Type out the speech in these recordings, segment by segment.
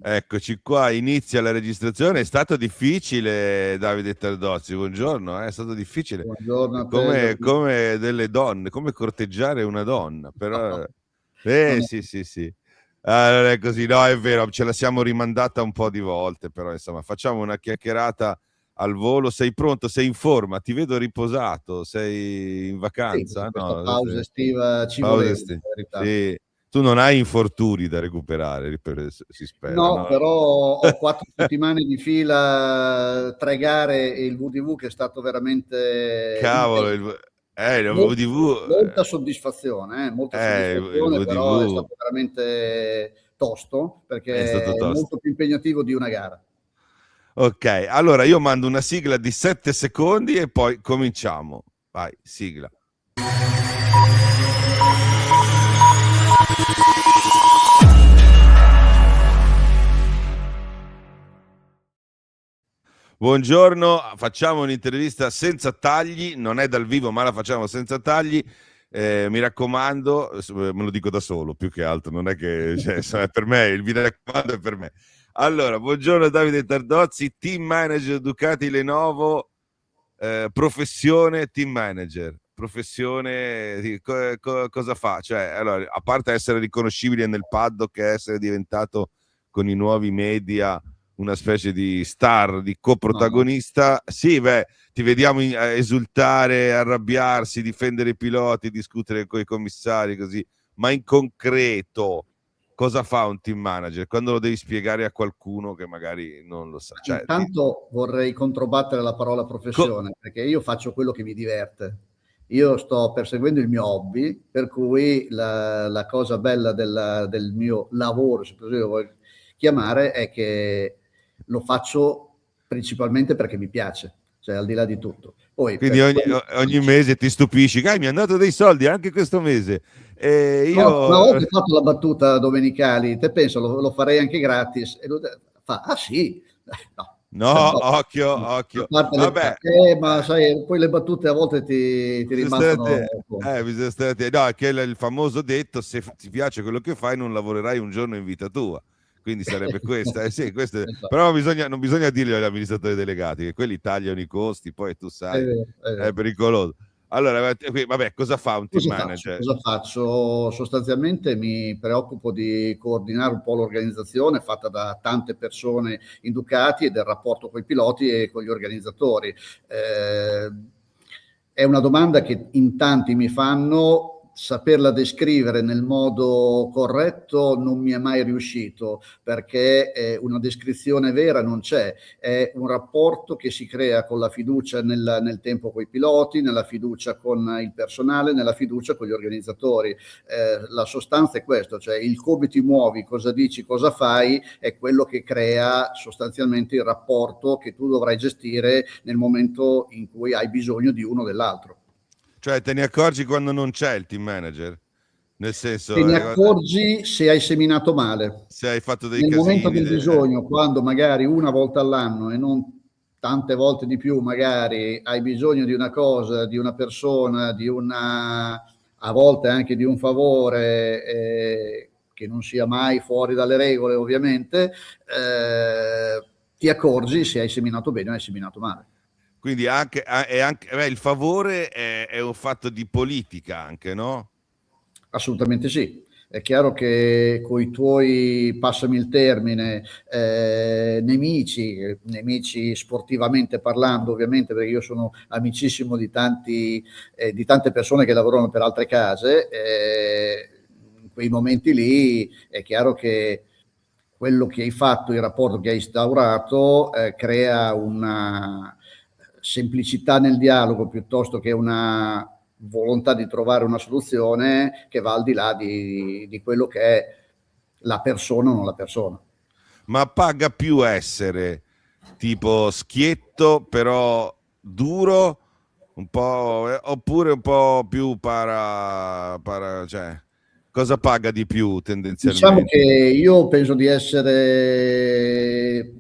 Eccoci qua, inizia la registrazione. È stato difficile, Davide Tardozzi, buongiorno, è stato difficile. Buongiorno a te. Come delle donne, come corteggiare una donna, però Non è- sì. Non è così, no, è vero, ce la siamo rimandata un po' di volte, però insomma, facciamo una chiacchierata al volo. Sei pronto? Sei in forma? Ti vedo riposato, sei in Sì, vacanza? questa No, pausa estiva ci pausa voleva, in estiva. verità. Sì. Tu non hai infortuni da recuperare, si spera, No, no? però ho 4 settimane di fila, 3 gare e il VDV che è stato veramente Cavolo, intenso. il Mol- VDV, Molta soddisfazione, il però è VDV stato veramente tosto è perché stato è tosto. molto più impegnativo di una gara. Ok, allora io mando una sigla di 7 secondi e poi cominciamo. Vai, sigla. Buongiorno, facciamo un'intervista senza tagli, non è dal vivo ma la facciamo senza tagli. Mi raccomando, me lo dico da solo più che altro, non è che è per me, il mi raccomando è per me. Allora, buongiorno Davide Tardozzi, team manager Ducati Lenovo, professione team manager, professione, cosa fa? Cioè, allora, a parte essere riconoscibile nel paddock e essere diventato con i nuovi media una specie di star, di No. coprotagonista, sì, beh, ti vediamo esultare, arrabbiarsi, difendere i piloti, discutere con i commissari, così, ma in concreto cosa fa un team manager quando lo devi spiegare a qualcuno che magari non lo sa? Cioè, Intanto vorrei controbattere la parola professione, perché io faccio quello che mi diverte. Io sto perseguendo il mio hobby, per cui la cosa bella del mio lavoro, se così lo vuoi chiamare, è che lo faccio principalmente perché mi piace, cioè al di là di tutto. Poi quindi per quello che ogni faccio. mese ti stupisci, mi hanno dato dei soldi anche questo mese. E No, una io volta ho fatto la battuta domenicali, te penso lo farei anche gratis? E lui fa, ah sì, no. no, No, occhio, a occhio. parte Vabbè, ma sai, poi le battute a volte ti bisogna stare ribaltano attenti. contro. Bisogna stare attenti. No, è che il famoso detto: se ti piace quello che fai, non lavorerai un giorno in vita tua. Quindi sarebbe questa, sì, Esatto, però non bisogna dirlo agli amministratori delegati, che quelli tagliano i costi, poi tu è sai, vero, è è vero. pericoloso. Allora, vabbè, cosa fa un team Cosa faccio? manager? Cosa faccio? Sostanzialmente mi preoccupo di coordinare un po' l'organizzazione fatta da tante persone in Ducati e del rapporto con i piloti e con gli organizzatori. Eh, è una domanda che in tanti mi fanno. Saperla descrivere nel modo corretto non mi è mai riuscito perché una descrizione vera non c'è, è un rapporto che si crea con la fiducia nel tempo con i piloti, nella fiducia con il personale, nella fiducia con gli organizzatori. La sostanza è questo, cioè il come ti muovi, cosa dici, cosa fai, è quello che crea sostanzialmente il rapporto che tu dovrai gestire nel momento in cui hai bisogno di uno o dell'altro. Cioè, te ne accorgi quando non c'è il team manager? Nel Te senso, ne accorgi se hai seminato male. se hai fatto dei Nel momento casini. del bisogno, quando magari una volta all'anno e non tante volte di più, magari hai bisogno di una cosa, di una persona, a volte anche di un favore, che non sia mai fuori dalle regole, ovviamente, ti accorgi se hai seminato bene o hai seminato male. Quindi il favore è un fatto di politica anche, no? Assolutamente sì. È chiaro che con i tuoi, passami il termine, nemici sportivamente parlando, ovviamente, perché io sono amicissimo di tante persone che lavorano per altre case, in quei momenti lì è chiaro che quello che hai fatto, il rapporto che hai instaurato, crea una semplicità nel dialogo piuttosto che una volontà di trovare una soluzione che va al di là di quello che è la persona o non la persona. Ma paga più essere tipo schietto, però duro, un po', oppure un po' più cioè, cosa paga di più Diciamo che tendenzialmente? io penso di essere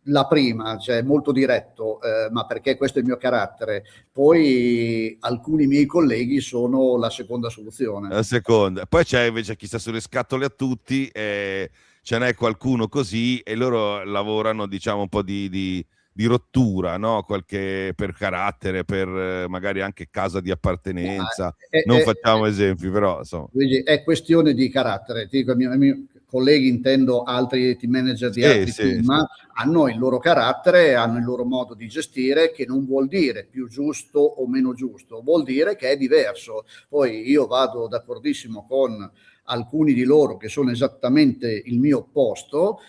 la prima, cioè molto diretto, ma perché questo è il mio carattere. Poi alcuni miei colleghi sono la seconda soluzione. La seconda. Poi c'è invece chi sta sulle scatole a tutti, ce n'è qualcuno così e loro lavorano, diciamo, un po' di rottura, no? Qualche per carattere, per magari anche casa di appartenenza. Non facciamo esempi, però insomma. È questione di carattere. Ti dico, i miei colleghi, intendo altri team manager di altri team, hanno il loro carattere, hanno il loro modo di gestire, che non vuol dire più giusto o meno giusto, vuol dire che è diverso. Poi io vado d'accordissimo con alcuni di loro che sono esattamente il mio opposto,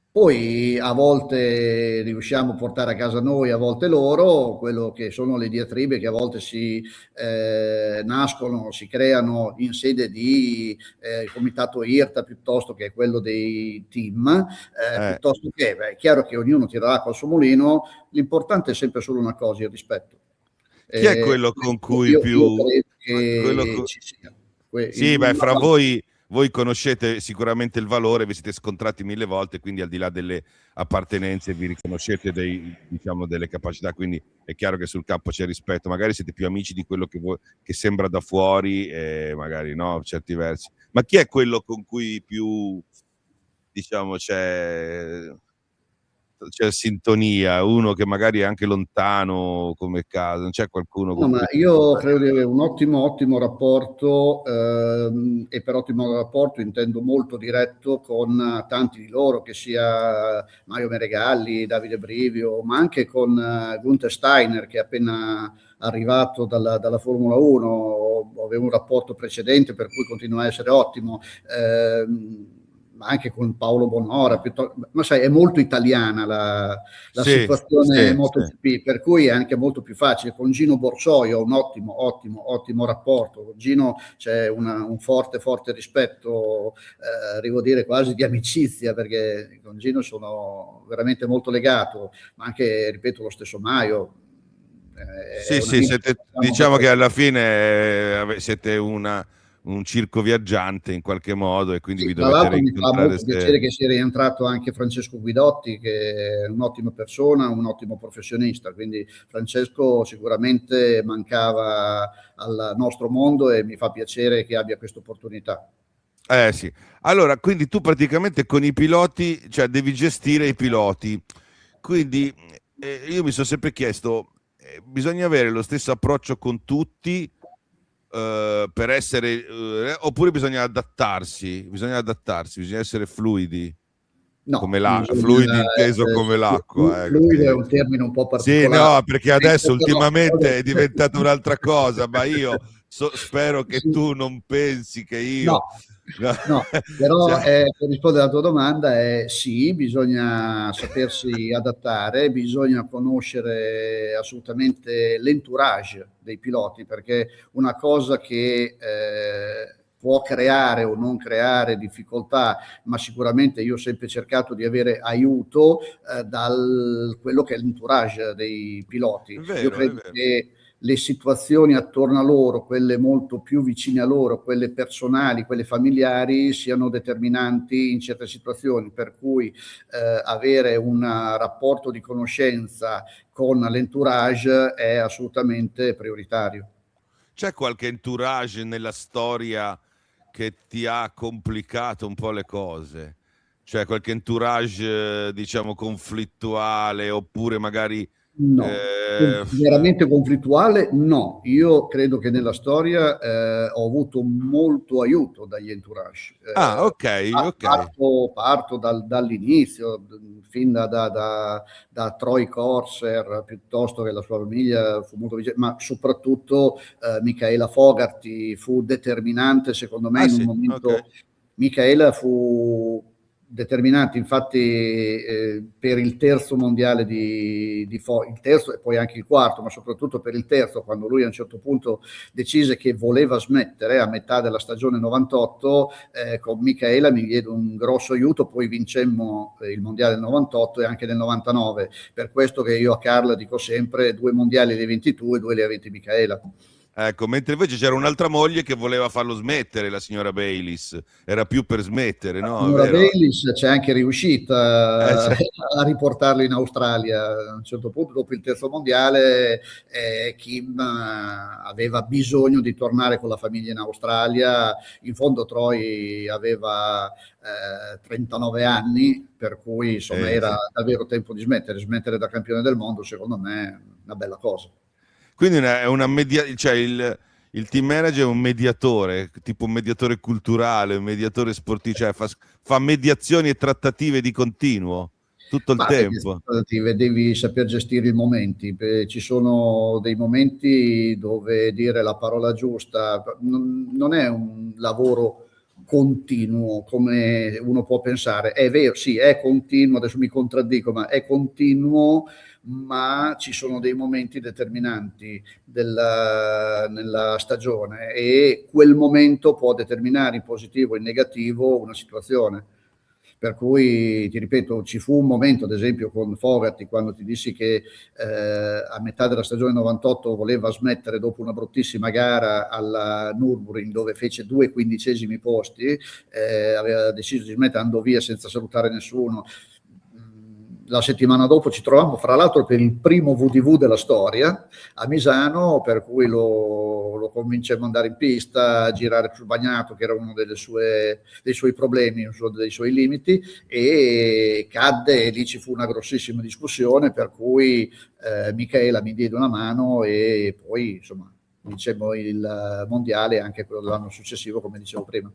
poi a volte riusciamo a portare a casa noi, a volte loro, quello che sono le diatribe che a volte si nascono, si creano in sede di comitato IRTA piuttosto che quello dei team, piuttosto che, è chiaro che ognuno tira l'acqua al suo mulino, l'importante è sempre solo una cosa, il rispetto. Chi è quello con cui più... ci sia. Sì, fra voi conoscete sicuramente il valore, vi siete scontrati 1000 volte, quindi al di là delle appartenenze vi riconoscete diciamo, delle capacità, quindi è chiaro che sul campo c'è rispetto, magari siete più amici di quello che sembra da fuori, magari no, certi versi. Ma chi è quello con cui più, diciamo, c'è sintonia, uno che magari è anche lontano come casa, non c'è qualcuno con cui... ma io credo di avere un ottimo rapporto, e per ottimo rapporto intendo molto diretto con tanti di loro, che sia Mario Meregalli, Davide Brivio, ma anche con Gunther Steiner, che è appena arrivato dalla Formula 1, avevo un rapporto precedente per cui continua a essere ottimo, ma anche con Paolo Bonora, ma sai, è molto italiana la situazione MotoGP, per cui è anche molto più facile. Con Gino Borsoio ho un ottimo rapporto. Con Gino c'è un forte rispetto, arrivo a dire quasi di amicizia, perché con Gino sono veramente molto legato, ma anche, ripeto, lo stesso Maio. Diciamo che alla fine siete un circo viaggiante in qualche modo e quindi vi dovete rincontrare. Mi fa molto piacere che sia rientrato anche Francesco Guidotti, che è un'ottima persona, un ottimo professionista, quindi Francesco sicuramente mancava al nostro mondo e mi fa piacere che abbia questa opportunità. Sì, allora quindi tu praticamente con i piloti, cioè devi gestire i piloti, quindi io mi sono sempre chiesto, bisogna avere lo stesso approccio con tutti, per essere, oppure bisogna adattarsi, bisogna essere fluidi, no, come fluidi inteso come l'acqua. Fluido è un termine un po' particolare. Sì, no, perché adesso ultimamente è diventata un'altra cosa, ma io spero che tu non pensi che io... No, però per rispondere alla tua domanda sì, bisogna sapersi adattare, bisogna conoscere assolutamente l'entourage dei piloti, perché una cosa che può creare o non creare difficoltà, ma sicuramente io ho sempre cercato di avere aiuto dal quello che è l'entourage dei piloti. Io credo che le situazioni attorno a loro, quelle molto più vicine a loro, quelle personali, quelle familiari, siano determinanti in certe situazioni, per cui avere un rapporto di conoscenza con l'entourage è assolutamente prioritario. C'è qualche entourage nella storia che ti ha complicato un po' le cose? Cioè qualche entourage, diciamo, conflittuale, oppure magari... No, veramente conflittuale no. Io credo che nella storia ho avuto molto aiuto dagli entourage. Parto dall'inizio, fin da Troy Corser, piuttosto che la sua famiglia fu molto vicina, ma soprattutto Michaela Fogarty fu determinante secondo me in un momento. Michaela fu determinante, infatti per il terzo mondiale il terzo e poi anche il quarto, ma soprattutto per il terzo, quando lui a un certo punto decise che voleva smettere a metà della stagione 98, con Michaela mi diede un grosso aiuto, poi vincemmo il mondiale del 98 e anche nel 99, per questo che io a Carla dico sempre 2 mondiali li hai vinti tu e 2 li ha vinti Michaela. Ecco, mentre invece c'era un'altra moglie che voleva farlo smettere, la signora Bayliss, era più per smettere, La no? È signora vero? Bayliss c'è anche riuscita Cioè, a riportarlo in Australia. A un certo punto, dopo il terzo mondiale, Kim aveva bisogno di tornare con la famiglia in Australia. In fondo Troy aveva 39 anni, per cui insomma era sì. davvero tempo di smettere. Smettere da campione del mondo, secondo me, è una bella cosa. Quindi è una cioè il team manager è un mediatore, tipo un mediatore culturale, un mediatore sportivo, cioè fa mediazioni e trattative di continuo tutto il Ma tempo. devi saper gestire i momenti. Ci sono dei momenti dove dire la parola giusta non è un lavoro continuo come uno può pensare. È vero, sì, è continuo, adesso mi contraddico, ma è continuo, ma ci sono dei momenti determinanti nella stagione e quel momento può determinare in positivo o in negativo una situazione. Per cui, ti ripeto, ci fu un momento, ad esempio, con Fogarty, quando ti dissi che a metà della stagione 98 voleva smettere dopo una bruttissima gara alla Nürburgring, dove fece 2 quindicesimi posti, aveva deciso di smettere, andò via senza salutare nessuno. La settimana dopo ci trovammo, fra l'altro, per il primo VDV della storia a Misano, per cui lo convincemmo ad andare in pista, a girare sul bagnato, che era uno dei suoi problemi, uno dei suoi limiti, e cadde, e lì ci fu una grossissima discussione, per cui Michaela mi diede una mano e poi insomma vincemmo il mondiale, anche quello dell'anno successivo, come dicevo prima.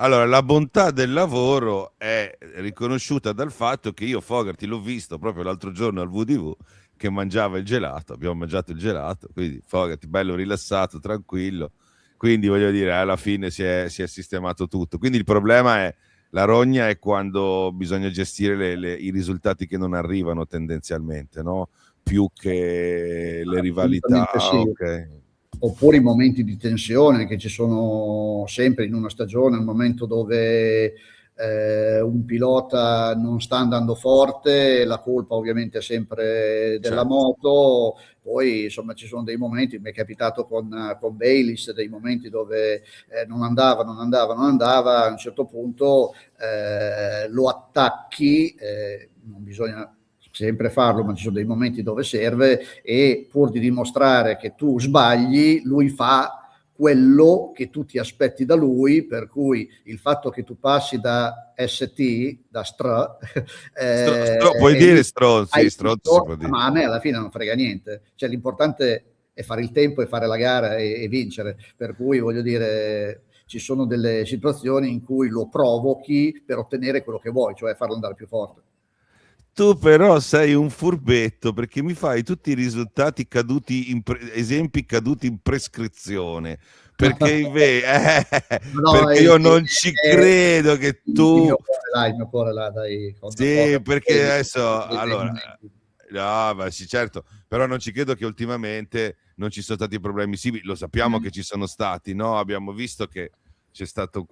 Allora, la bontà del lavoro è riconosciuta dal fatto che io Fogarty l'ho visto proprio l'altro giorno al VDV che mangiava il gelato, abbiamo mangiato il gelato, quindi Fogarty bello rilassato, tranquillo, quindi voglio dire, alla fine si è sistemato tutto. Quindi il problema è, la rogna è quando bisogna gestire i risultati che non arrivano tendenzialmente, no? Più che le rivalità, Assolutamente sì. ok. Oppure i momenti di tensione che ci sono sempre in una stagione, un momento dove un pilota non sta andando forte, la colpa ovviamente è sempre della Certo. moto. Poi insomma ci sono dei momenti, mi è capitato con Bayliss, dei momenti dove non andava, a un certo punto lo attacchi, non bisogna sempre farlo, ma ci sono dei momenti dove serve, e pur di dimostrare che tu sbagli, lui fa quello che tu ti aspetti da lui, per cui il fatto che tu passi da ST, da STR, Puoi e dire lui stronzi, hai stronzi si visto, può dire. ma a me alla fine non frega niente, cioè l'importante è fare il tempo e fare la gara e vincere, per cui voglio dire ci sono delle situazioni in cui lo provochi per ottenere quello che vuoi, cioè farlo andare più forte. Tu però sei un furbetto perché mi fai tutti i risultati caduti esempi caduti in prescrizione. Perché, No, perché io non ci credo che tu. il mio cuore là, dai, con Sì, Fogarty, perché ci sono adesso dei allora, momenti. no, ma sì, certo, però non ci credo che ultimamente non ci sono stati problemi simili. Lo sappiamo che ci sono stati, no? Abbiamo visto che c'è stato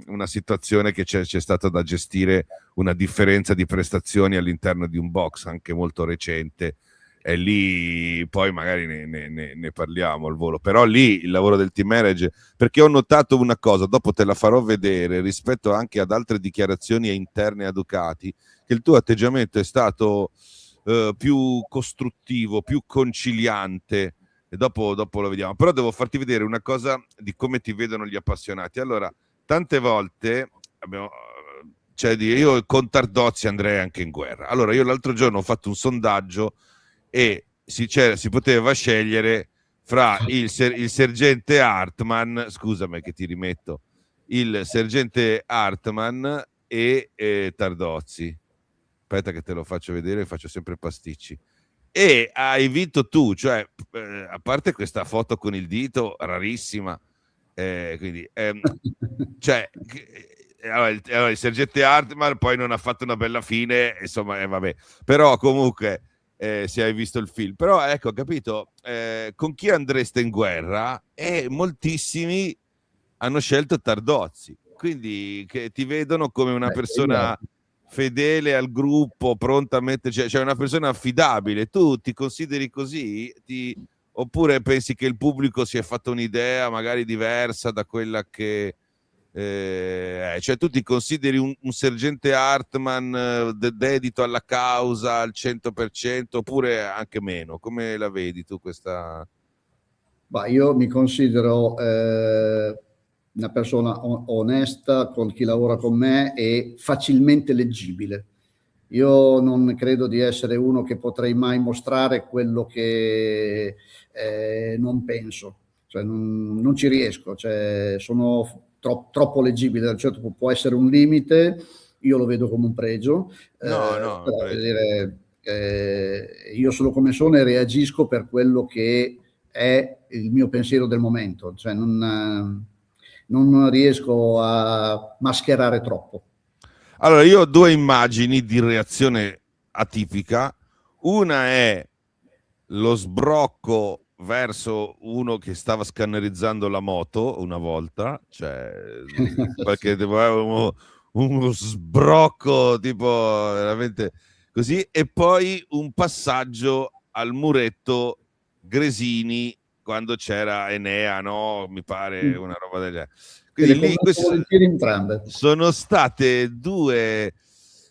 una situazione che c'è stata da gestire, una differenza di prestazioni all'interno di un box anche molto recente, e lì poi magari ne parliamo al volo. Però lì il lavoro del team manager, perché ho notato una cosa, dopo te la farò vedere, rispetto anche ad altre dichiarazioni interne a Ducati, che il tuo atteggiamento è stato più costruttivo, più conciliante, e dopo lo vediamo. Però devo farti vedere una cosa di come ti vedono gli appassionati. Allora, tante volte cioè, io con Tardozzi andrei anche in guerra. Allora, io l'altro giorno ho fatto un sondaggio e si poteva scegliere fra il sergente Hartmann, scusami che ti rimetto, il sergente Hartmann e Tardozzi. Aspetta che te lo faccio vedere, faccio sempre pasticci. E hai vinto tu, cioè a parte questa foto con il dito rarissima, quindi cioè allora, il sergente Hartmann poi non ha fatto una bella fine, insomma, vabbè. Però comunque se hai visto il film, però ecco, capito, con chi andreste in guerra? Moltissimi hanno scelto Tardozzi, quindi che ti vedono come una persona fedele al gruppo, pronta a metterci, cioè una persona affidabile. Tu ti consideri così? Oppure pensi che il pubblico si è fatto un'idea magari diversa da quella che... cioè tu ti consideri un sergente Hartman dedito alla causa al 100% oppure anche meno? Come la vedi tu questa... Io mi considero una persona onesta con chi lavora con me e facilmente leggibile. Io non credo di essere uno che potrei mai mostrare quello che non penso, cioè non ci riesco, cioè sono troppo leggibile. Da un certo punto può essere un limite, io lo vedo come un pregio, No, però, io sono come sono e reagisco per quello che è il mio pensiero del momento, cioè non riesco a mascherare troppo. Allora, io ho due immagini di reazione atipica. Una è lo sbrocco verso uno che stava scannerizzando la moto una volta, cioè qualche uno sbrocco tipo veramente così, e poi un passaggio al muretto Gresini quando c'era Enea, no? Mi pare una roba del genere. Quindi lì sono state due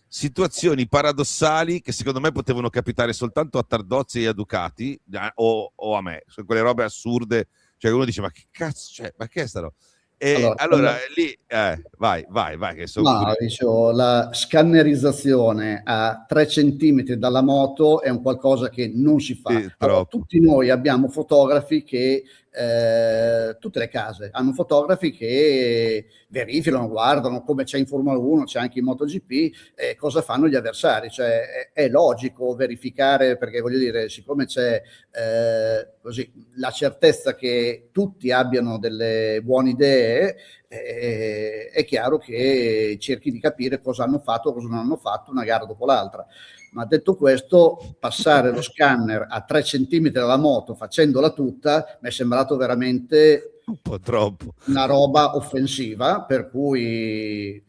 situazioni paradossali che secondo me potevano capitare soltanto a Tardozzi e a Ducati o a me, sono quelle robe assurde, cioè uno dice ma che cazzo c'è, ma che è sta roba? E allora lì vai che sono dicevo, la scannerizzazione a 3 centimetri dalla moto è un qualcosa che non si fa. Allora, tutti noi abbiamo fotografi che tutte le case hanno fotografi che verificano, guardano, come c'è in Formula 1, c'è anche in MotoGP, cosa fanno gli avversari, cioè è logico verificare, perché voglio dire, siccome c'è così la certezza che tutti abbiano delle buone idee, è chiaro che cerchi di capire cosa hanno fatto, cosa non hanno fatto una gara dopo l'altra. Ma detto questo, passare lo scanner a 3 centimetri dalla moto facendola tutta mi è sembrato veramente un po' troppo, una roba offensiva, per cui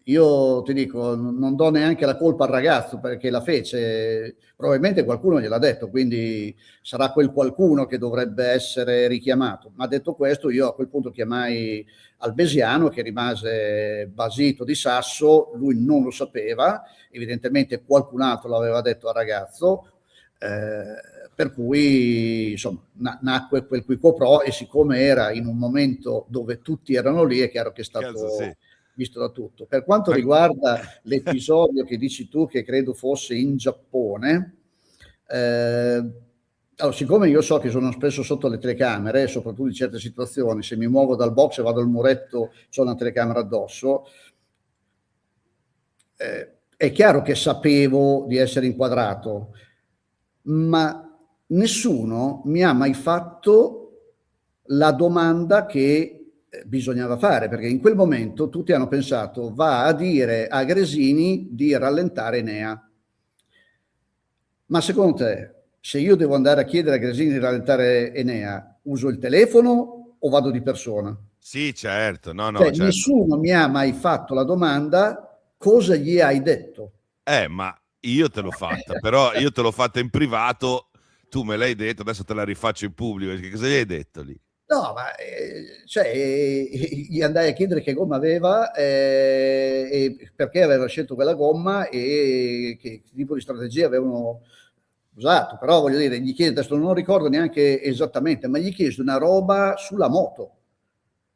io ti dico, non do neanche la colpa al ragazzo perché la fece, probabilmente qualcuno gliel'ha detto, quindi sarà quel qualcuno che dovrebbe essere richiamato. Ma detto questo, io a quel punto chiamai Albesiano, che rimase basito di sasso, lui non lo sapeva, evidentemente qualcun altro l'aveva detto al ragazzo, per cui insomma nacque quel qui quo pro, e siccome era in un momento dove tutti erano lì, è chiaro che è stato visto da tutto. Per quanto riguarda l'episodio che dici tu, che credo fosse in Giappone, allora, siccome io so che sono spesso sotto le telecamere, soprattutto in certe situazioni, se mi muovo dal box e vado al muretto, c'ho una telecamera addosso, è chiaro che sapevo di essere inquadrato, ma nessuno mi ha mai fatto la domanda che bisognava fare, perché in quel momento tutti hanno pensato, va a dire a Gresini di rallentare Enea. Ma secondo te, se io devo andare a chiedere a Gresini di rallentare Enea, uso il telefono o vado di persona? Sì, certo. Certo. Nessuno mi ha mai fatto la domanda cosa gli hai detto. Ma io te l'ho fatta, però io te l'ho fatta in privato, tu me l'hai detto, adesso te la rifaccio in pubblico. Che cosa gli hai detto lì? No, ma gli andai a chiedere che gomma aveva e perché aveva scelto quella gomma e che tipo di strategia avevano usato. Però voglio dire, gli chiesi, adesso non ricordo neanche esattamente, ma gli chiesi una roba sulla moto.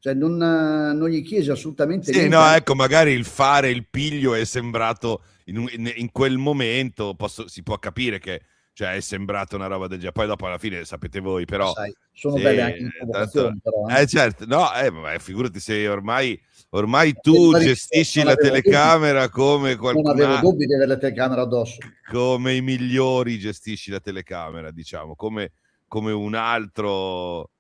Cioè non gli chiesi assolutamente niente. No, ecco, magari il fare il piglio è sembrato in quel momento, si può capire che cioè è sembrata una roba del genere, poi dopo alla fine sapete voi, però sai, sono belle anche le provocazioni, però. Certo, no, figurati se ormai tu gestisci la telecamera come qualcuno. Non avevo dubbi di avere la telecamera addosso. Come i migliori gestisci la telecamera, diciamo, come un altro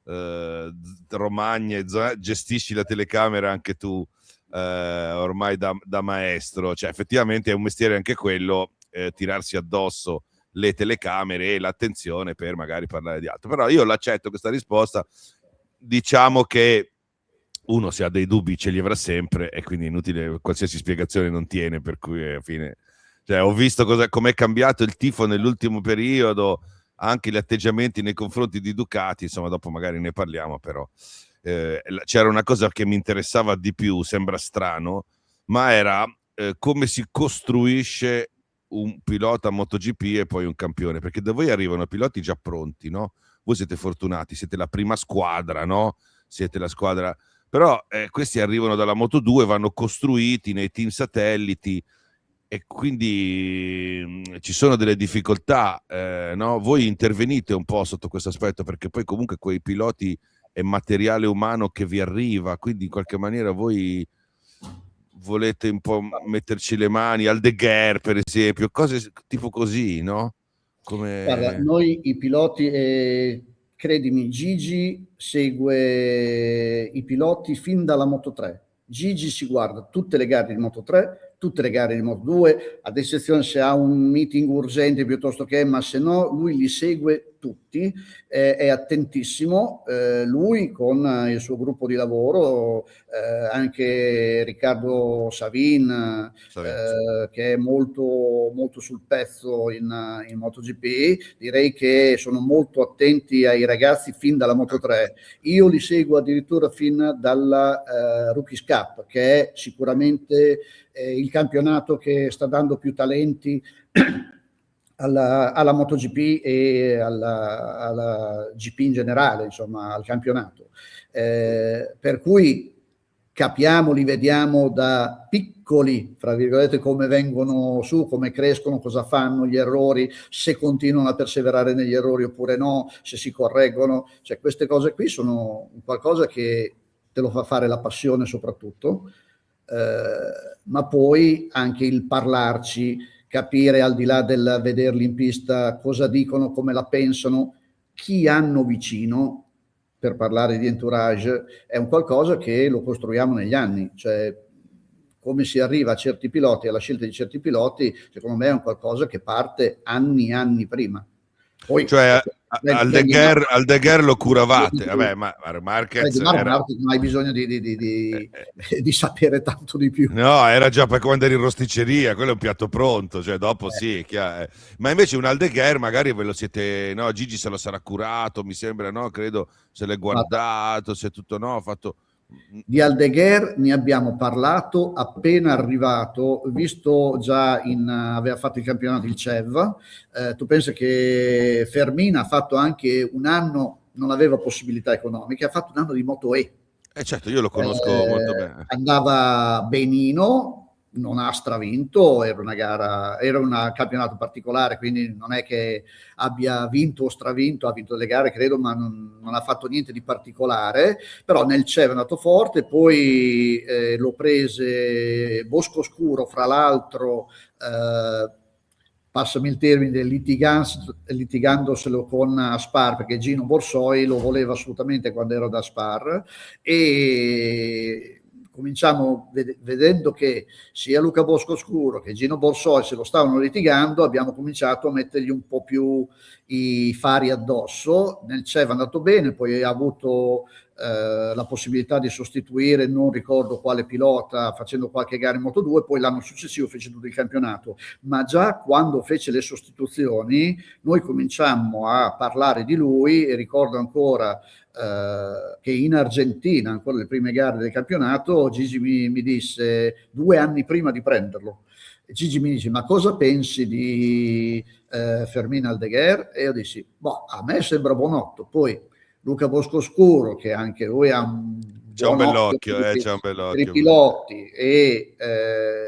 Romagna gestisci la telecamera anche tu, ormai da maestro, cioè effettivamente è un mestiere anche quello, tirarsi addosso le telecamere e l'attenzione per magari parlare di altro. Però io l'accetto questa risposta, diciamo che uno se ha dei dubbi ce li avrà sempre e quindi inutile, qualsiasi spiegazione non tiene, per cui alla fine, cioè, ho visto com'è cambiato il tifo nell'ultimo periodo, anche gli atteggiamenti nei confronti di Ducati, insomma dopo magari ne parliamo, però c'era una cosa che mi interessava di più, sembra strano, ma era come si costruisce un pilota MotoGP e poi un campione, perché da voi arrivano piloti già pronti, no? Voi siete fortunati, siete la prima squadra, no? Siete la squadra, però questi arrivano dalla Moto2, vanno costruiti nei team satelliti e quindi ci sono delle difficoltà, no? Voi intervenite un po' sotto questo aspetto, perché poi comunque quei piloti è materiale umano che vi arriva, quindi in qualche maniera voi volete un po' metterci le mani, Aldeguer per esempio, cose tipo così, no? Guarda, Come... noi i piloti, credimi, Gigi segue i piloti fin dalla Moto3. Gigi si guarda tutte le gare di Moto3, tutte le gare di Moto2, ad eccezione se ha un meeting urgente piuttosto che, ma se no lui li segue tutti, è attentissimo, lui con il suo gruppo di lavoro, anche Riccardo Savin, che è molto, molto sul pezzo in MotoGP, direi che sono molto attenti ai ragazzi fin dalla Moto3. Io li seguo addirittura fin dalla Rookies Cup, che è sicuramente il campionato che sta dando più talenti alla MotoGP e alla GP in generale, insomma, al campionato. Per cui capiamo, li vediamo da piccoli, fra virgolette, come vengono su, come crescono, cosa fanno, gli errori, se continuano a perseverare negli errori oppure no, se si correggono. Cioè, queste cose qui sono qualcosa che te lo fa fare la passione soprattutto, ma poi anche il parlarci, capire al di là del vederli in pista cosa dicono, come la pensano, chi hanno vicino, per parlare di entourage, è un qualcosa che lo costruiamo negli anni, cioè come si arriva a certi piloti, alla scelta di certi piloti, secondo me è un qualcosa che parte anni prima. Poi, cioè Aldeguer lo curavate, vabbè, ma Marquez era... non hai bisogno di sapere tanto di più. No, era già per quando eri in rosticceria, quello è un piatto pronto, cioè dopo sì, chiaro. Ma invece un Aldeguer magari ve lo siete, no, Gigi se lo sarà curato, mi sembra, no, credo, se l'è guardato, se tutto, no, fatto... Di Aldeguer ne abbiamo parlato appena arrivato, visto già aveva fatto il campionato il CEV, tu pensi che Fermin ha fatto anche un anno, non aveva possibilità economiche, ha fatto un anno di Moto E. Certo, io lo conosco molto bene. Andava benino, non ha stravinto, era una gara, era un campionato particolare, quindi non è che abbia vinto o stravinto, ha vinto le gare credo, ma non ha fatto niente di particolare, però nel CEV è andato forte, poi lo prese Boscoscuro, fra l'altro, passami il termine, litigandoselo con Aspar, perché Gino Borsoi lo voleva assolutamente quando ero da Aspar, e cominciamo vedendo che sia Luca Boscoscuro che Gino Borsoi se lo stavano litigando, abbiamo cominciato a mettergli un po' più i fari addosso. Nel CEV è andato bene, poi ha avuto la possibilità di sostituire non ricordo quale pilota facendo qualche gara in Moto2, poi l'anno successivo fece tutto il campionato, ma già quando fece le sostituzioni noi cominciammo a parlare di lui, e ricordo ancora che in Argentina, ancora le prime gare del campionato, Gigi mi disse 2 anni prima di prenderlo, Gigi mi dice: ma cosa pensi di Fermin Aldeguer? E io dissi: boh, a me sembra buonotto. Poi Luca Boscoscuro, che anche lui ha un bell'occhio per i piloti, e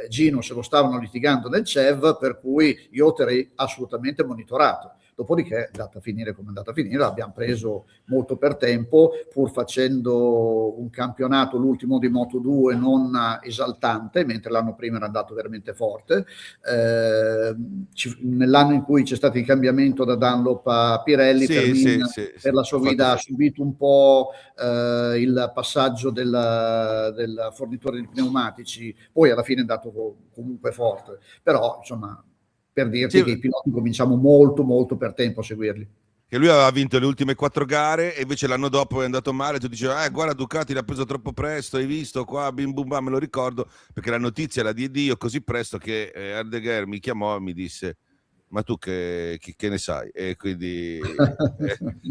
Gino se lo stavano litigando nel CEV, per cui io terrei assolutamente monitorato. Dopodiché è andata a finire come è andata a finire, l'abbiamo preso molto per tempo, pur facendo un campionato, l'ultimo di Moto2, non esaltante, mentre l'anno prima era andato veramente forte. Nell'anno in cui c'è stato il cambiamento da Dunlop a Pirelli, per la sua guida ha subito un po' il passaggio del fornitore di pneumatici, poi alla fine è andato comunque forte, però insomma, per dirti che i piloti cominciamo molto per tempo a seguirli. Che lui aveva vinto le ultime 4 gare e invece l'anno dopo è andato male, tu dicevi guarda Ducati l'ha preso troppo presto, hai visto qua, bim bum bam, me lo ricordo, perché la notizia la diedi io così presto che Aldeguer mi chiamò e mi disse ma tu che ne sai? E quindi,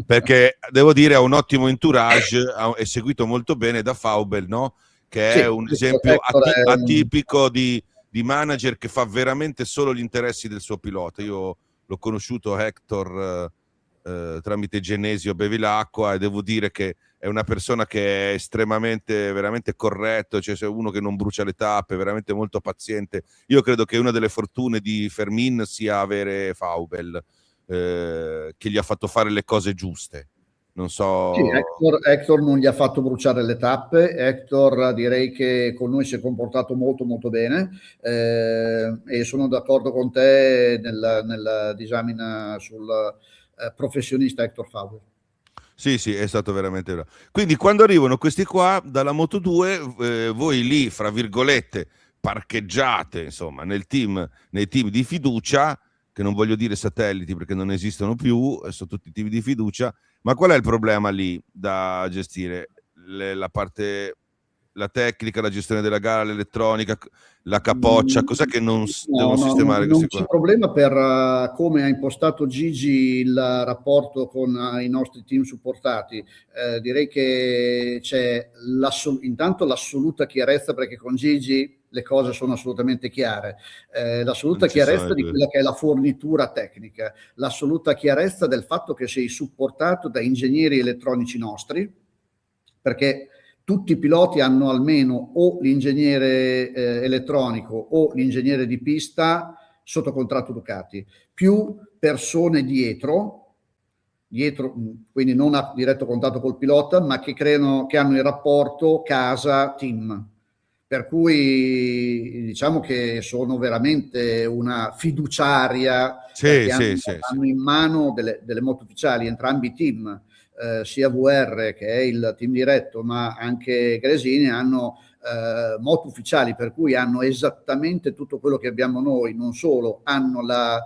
perché devo dire ha un ottimo entourage, è seguito molto bene da Faubel, no? Che Sì, è un esempio Hector è atipico di manager che fa veramente solo gli interessi del suo pilota. Io l'ho conosciuto Hector tramite Genesio Bevilacqua e devo dire che è una persona che è estremamente, veramente corretto, cioè se uno che non brucia le tappe, veramente molto paziente. Io credo che una delle fortune di Fermin sia avere Faubel, che gli ha fatto fare le cose giuste. Non Sì, so. Hector non gli ha fatto bruciare le tappe. Hector direi che con noi si è comportato molto molto bene, e sono d'accordo con te nella disamina sul professionista Hector Faubel. Sì, sì, è stato veramente bravo. Quindi quando arrivano questi qua dalla Moto2, voi lì, fra virgolette, parcheggiate, insomma, nei team di fiducia, che non voglio dire satelliti perché non esistono più, sono tutti team di fiducia, ma qual è il problema lì da gestire? La parte, la tecnica, la gestione della gara, l'elettronica, la capoccia, cos'è che No, devono no, sistemare non questi c'è qua? problema per come ha impostato Gigi il rapporto con i nostri team supportati. Direi che c'è intanto l'assoluta chiarezza, perché con Gigi le cose sono assolutamente chiare. Non L'assoluta ci sono chiarezza i di due. quella che è la fornitura tecnica, l'assoluta chiarezza del fatto che sei supportato da ingegneri elettronici nostri, perché tutti i piloti hanno almeno o l'ingegnere elettronico o l'ingegnere di pista sotto contratto Ducati, più persone dietro, quindi non a diretto contatto col pilota, ma che hanno il rapporto casa-team. Per cui diciamo che sono veramente una fiduciaria, Sì, perché sì, sì, sì. hanno in mano delle moto ufficiali, entrambi i team, sia VR che è il team diretto, ma anche Gresini hanno moto ufficiali, per cui hanno esattamente tutto quello che abbiamo noi. Non solo, hanno la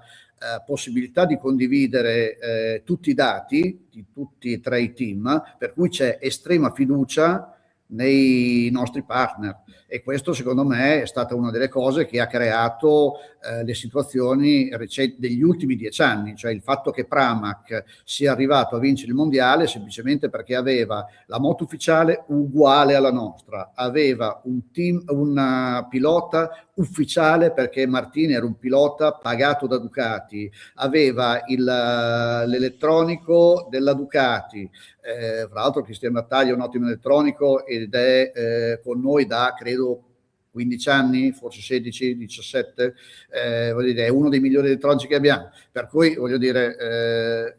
possibilità di condividere tutti i dati di tutti e tre i team, per cui c'è estrema fiducia nei nostri partner, e questo secondo me è stata una delle cose che ha creato le situazioni degli ultimi 10 anni, cioè il fatto che Pramac sia arrivato a vincere il mondiale semplicemente perché aveva la moto ufficiale uguale alla nostra, aveva un team, una pilota ufficiale perché Martini era un pilota pagato da Ducati, aveva l'elettronico della Ducati, fra l'altro Cristian Battaglia è un ottimo elettronico ed è con noi da credo 15 anni, forse 16, 17, voglio dire, è uno dei migliori elettronici che abbiamo, per cui voglio dire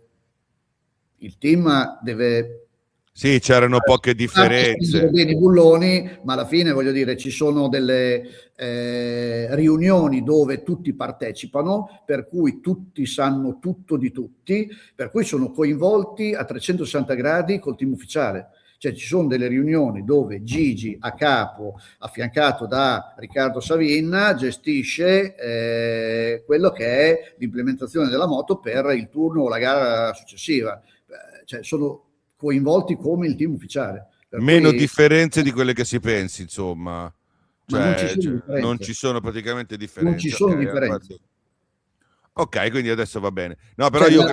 il team deve Sì, c'erano poche differenze. bene i bulloni, ma alla fine voglio dire ci sono delle riunioni dove tutti partecipano, per cui tutti sanno tutto di tutti, per cui sono coinvolti a 360 gradi col team ufficiale. Cioè ci sono delle riunioni dove Gigi a capo, affiancato da Riccardo Savin, gestisce quello che è l'implementazione della moto per il turno o la gara successiva. Cioè sono coinvolti come il team ufficiale. Per Meno cui, differenze di quelle che si pensi, insomma. ma non ci Cioè, sono non differenze. ci sono praticamente Non ci differenze. sono Ok, differenze. ok, quindi adesso va bene. No, però Cioè, io...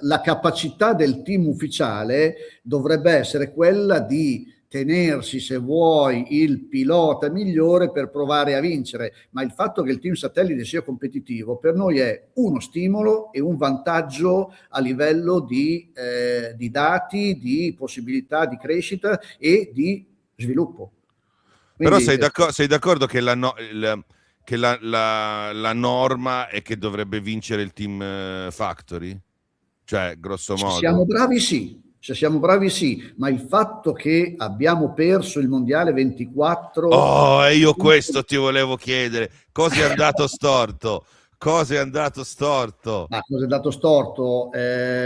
la capacità del team ufficiale dovrebbe essere quella di tenersi, se vuoi, il pilota migliore per provare a vincere, ma il fatto che il team satellite sia competitivo per noi è uno stimolo e un vantaggio a livello di dati, di possibilità di crescita e di sviluppo. Però Quindi sei d'accordo che che la norma è che dovrebbe vincere il team Factory? Cioè, grosso se siamo modo. bravi sì, se siamo bravi sì, ma il fatto che abbiamo perso il mondiale 24 Oh, e io questo ti volevo chiedere. Cosa è andato storto? Cosa è andato storto? ma cosa è dato storto?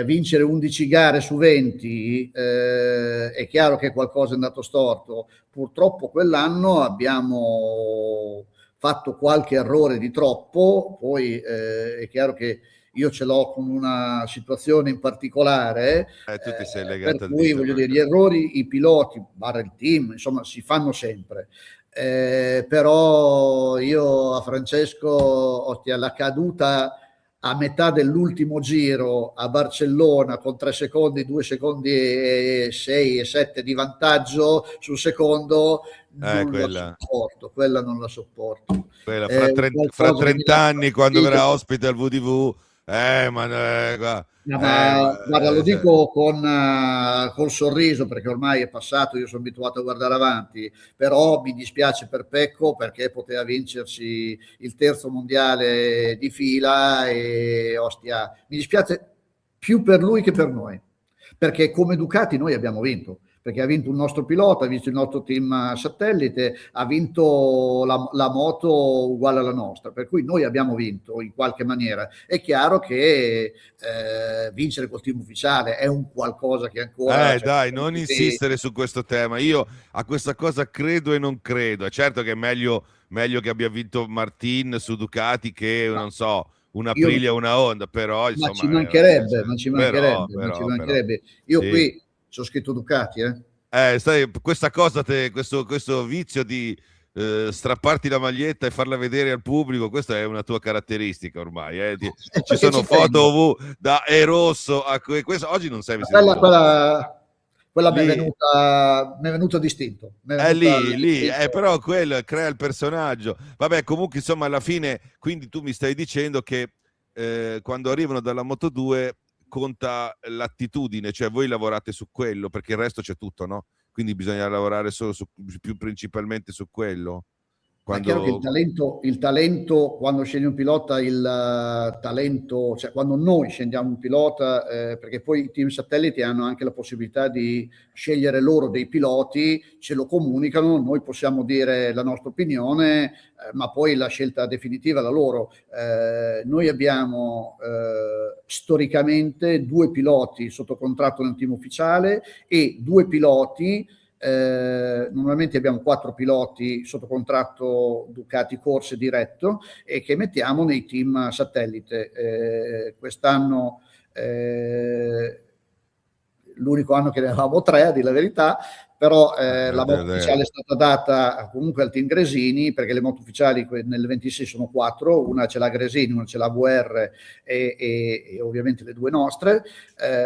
Vincere 11 gare su 20, è chiaro che qualcosa è andato storto. Purtroppo quell'anno abbiamo fatto qualche errore di troppo, poi è chiaro che io ce l'ho con una situazione in particolare, Tu ti sei per legato al cui dito. voglio dire, gli errori i piloti, barra il team, insomma, si fanno sempre. Però io a Francesco, ostia, la caduta a metà dell'ultimo giro a Barcellona con 3 secondi, 2 secondi e 6 e 7 di vantaggio sul secondo, non la Quella, sopporto, quella non la sopporto. quella È fra qualcosa che mi 30 dà anni, quando fastidio. verrà ospite al VDV, No, ma guarda, lo cioè, dico col sorriso, perché ormai è passato, io sono abituato a guardare avanti, però mi dispiace per Pecco, perché poteva vincersi il terzo mondiale di fila e ostia, mi dispiace più per lui che per noi, perché come Ducati noi abbiamo vinto, perché ha vinto un nostro pilota, ha vinto il nostro team satellite, ha vinto la moto uguale alla nostra, per cui noi abbiamo vinto in qualche maniera. È chiaro che vincere col team ufficiale è un qualcosa che ancora dai, non insistere su questo tema. Io a questa cosa credo e non credo. È certo che è meglio che abbia vinto Martin su Ducati che, no, non so, una io, Aprilia o una Honda, però ma ci insomma, mancherebbe, ma ci però, mancherebbe, ma ci però, però, mancherebbe. Io sì. qui sono scritto Ducati, Sai, questa cosa, questo vizio di strapparti la maglietta e farla vedere al pubblico, questa è una tua caratteristica ormai. Ci perché sono ci foto tengo. da E rosso a questo. Oggi non sei vestito di Quella, rosso. quella Lì, mi è venuto distinto, mi è è venuta lì, distinto. però quello crea il personaggio. Vabbè, comunque, insomma, alla fine, quindi tu mi stai dicendo che quando arrivano dalla Moto 2 conta l'attitudine, cioè voi lavorate su quello, perché il resto c'è tutto, no? Quindi bisogna lavorare solo più principalmente su quello. Ma è chiaro che Quando il talento, quando scegli un pilota, il talento, cioè quando noi scegliamo un pilota, perché poi i team satelliti hanno anche la possibilità di scegliere loro dei piloti, ce lo comunicano, noi possiamo dire la nostra opinione, ma poi la scelta definitiva è la loro. Noi abbiamo storicamente 2 piloti sotto contratto nel team ufficiale e 2 piloti. Normalmente abbiamo 4 piloti sotto contratto Ducati Corse diretto e che mettiamo nei team satellite. Quest'anno l'unico anno che ne avevamo 3, a dire la verità, però la moto ufficiale è stata data comunque al team Gresini, perché le moto ufficiali nel 26 sono 4, una ce l'ha Gresini, una ce l'ha VR e ovviamente le 2 nostre,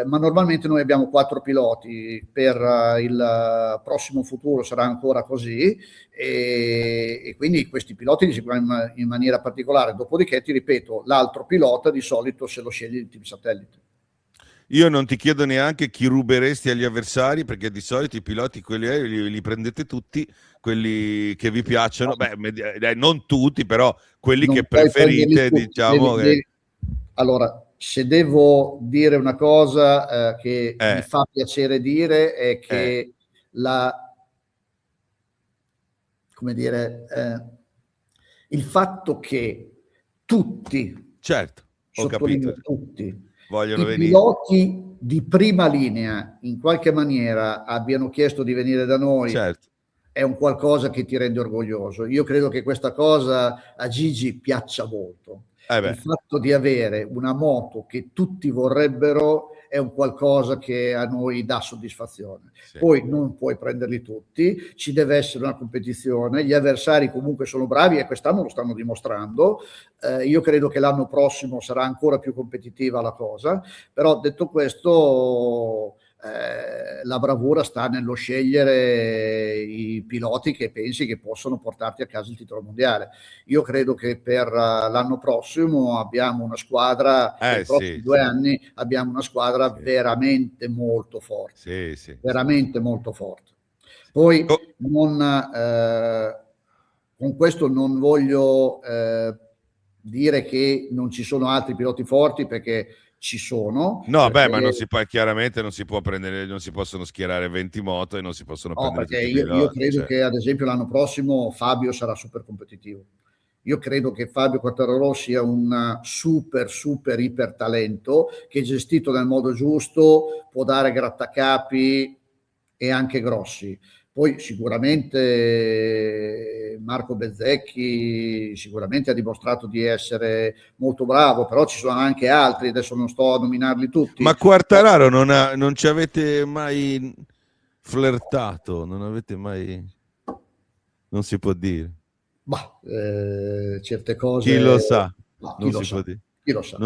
ma normalmente noi abbiamo 4 piloti, per il prossimo futuro sarà ancora così e quindi questi piloti li seguiamo in maniera particolare, dopodiché ti ripeto, l'altro pilota di solito se lo sceglie il team satellite. io non ti chiedo neanche chi ruberesti agli avversari, perché di solito i piloti quelli li prendete tutti, quelli che vi piacciono, non tutti, però quelli Non che puoi prenderli preferite, tutti, diciamo che allora, se devo dire una cosa che mi fa piacere dire è eh, che come dire, il fatto che tutti, certo, ho capito, sottolineo tutti, vogliono i venire, piloti di prima linea in qualche maniera abbiano chiesto di venire da noi, certo, è un qualcosa che ti rende orgoglioso. Io credo che questa cosa a Gigi piaccia molto. Il fatto di avere una moto che tutti vorrebbero è un qualcosa che a noi dà soddisfazione. sì. Poi non puoi prenderli tutti, ci deve essere una competizione, gli avversari comunque sono bravi e quest'anno lo stanno dimostrando. Io credo che l'anno prossimo sarà ancora più competitiva la cosa, però detto questo la bravura sta nello scegliere i piloti che pensi che possono portarti a casa il titolo mondiale. Io credo che per l'anno prossimo abbiamo una squadra, per i prossimi 2 anni abbiamo una squadra veramente molto forte, veramente molto forte. Poi con questo non voglio dire che non ci sono altri piloti forti, perché ci sono. No, beh, ma chiaramente non si può prendere, non si possono schierare 20 moto e non si possono prendere perché tutti i io piloti. credo che ad esempio l'anno prossimo Fabio sarà super competitivo. Io credo che Fabio Quartararo sia un super iper talento che, gestito nel modo giusto, può dare grattacapi e anche grossi. Poi sicuramente Marco Bezzecchi sicuramente ha dimostrato di essere molto bravo, però ci sono anche altri, adesso non sto a nominarli tutti. Ma Quartararo non ci avete mai flirtato? Non avete mai... Non si può dire. Certe cose... Chi lo sa? No, Non si può dire. Chi lo sa.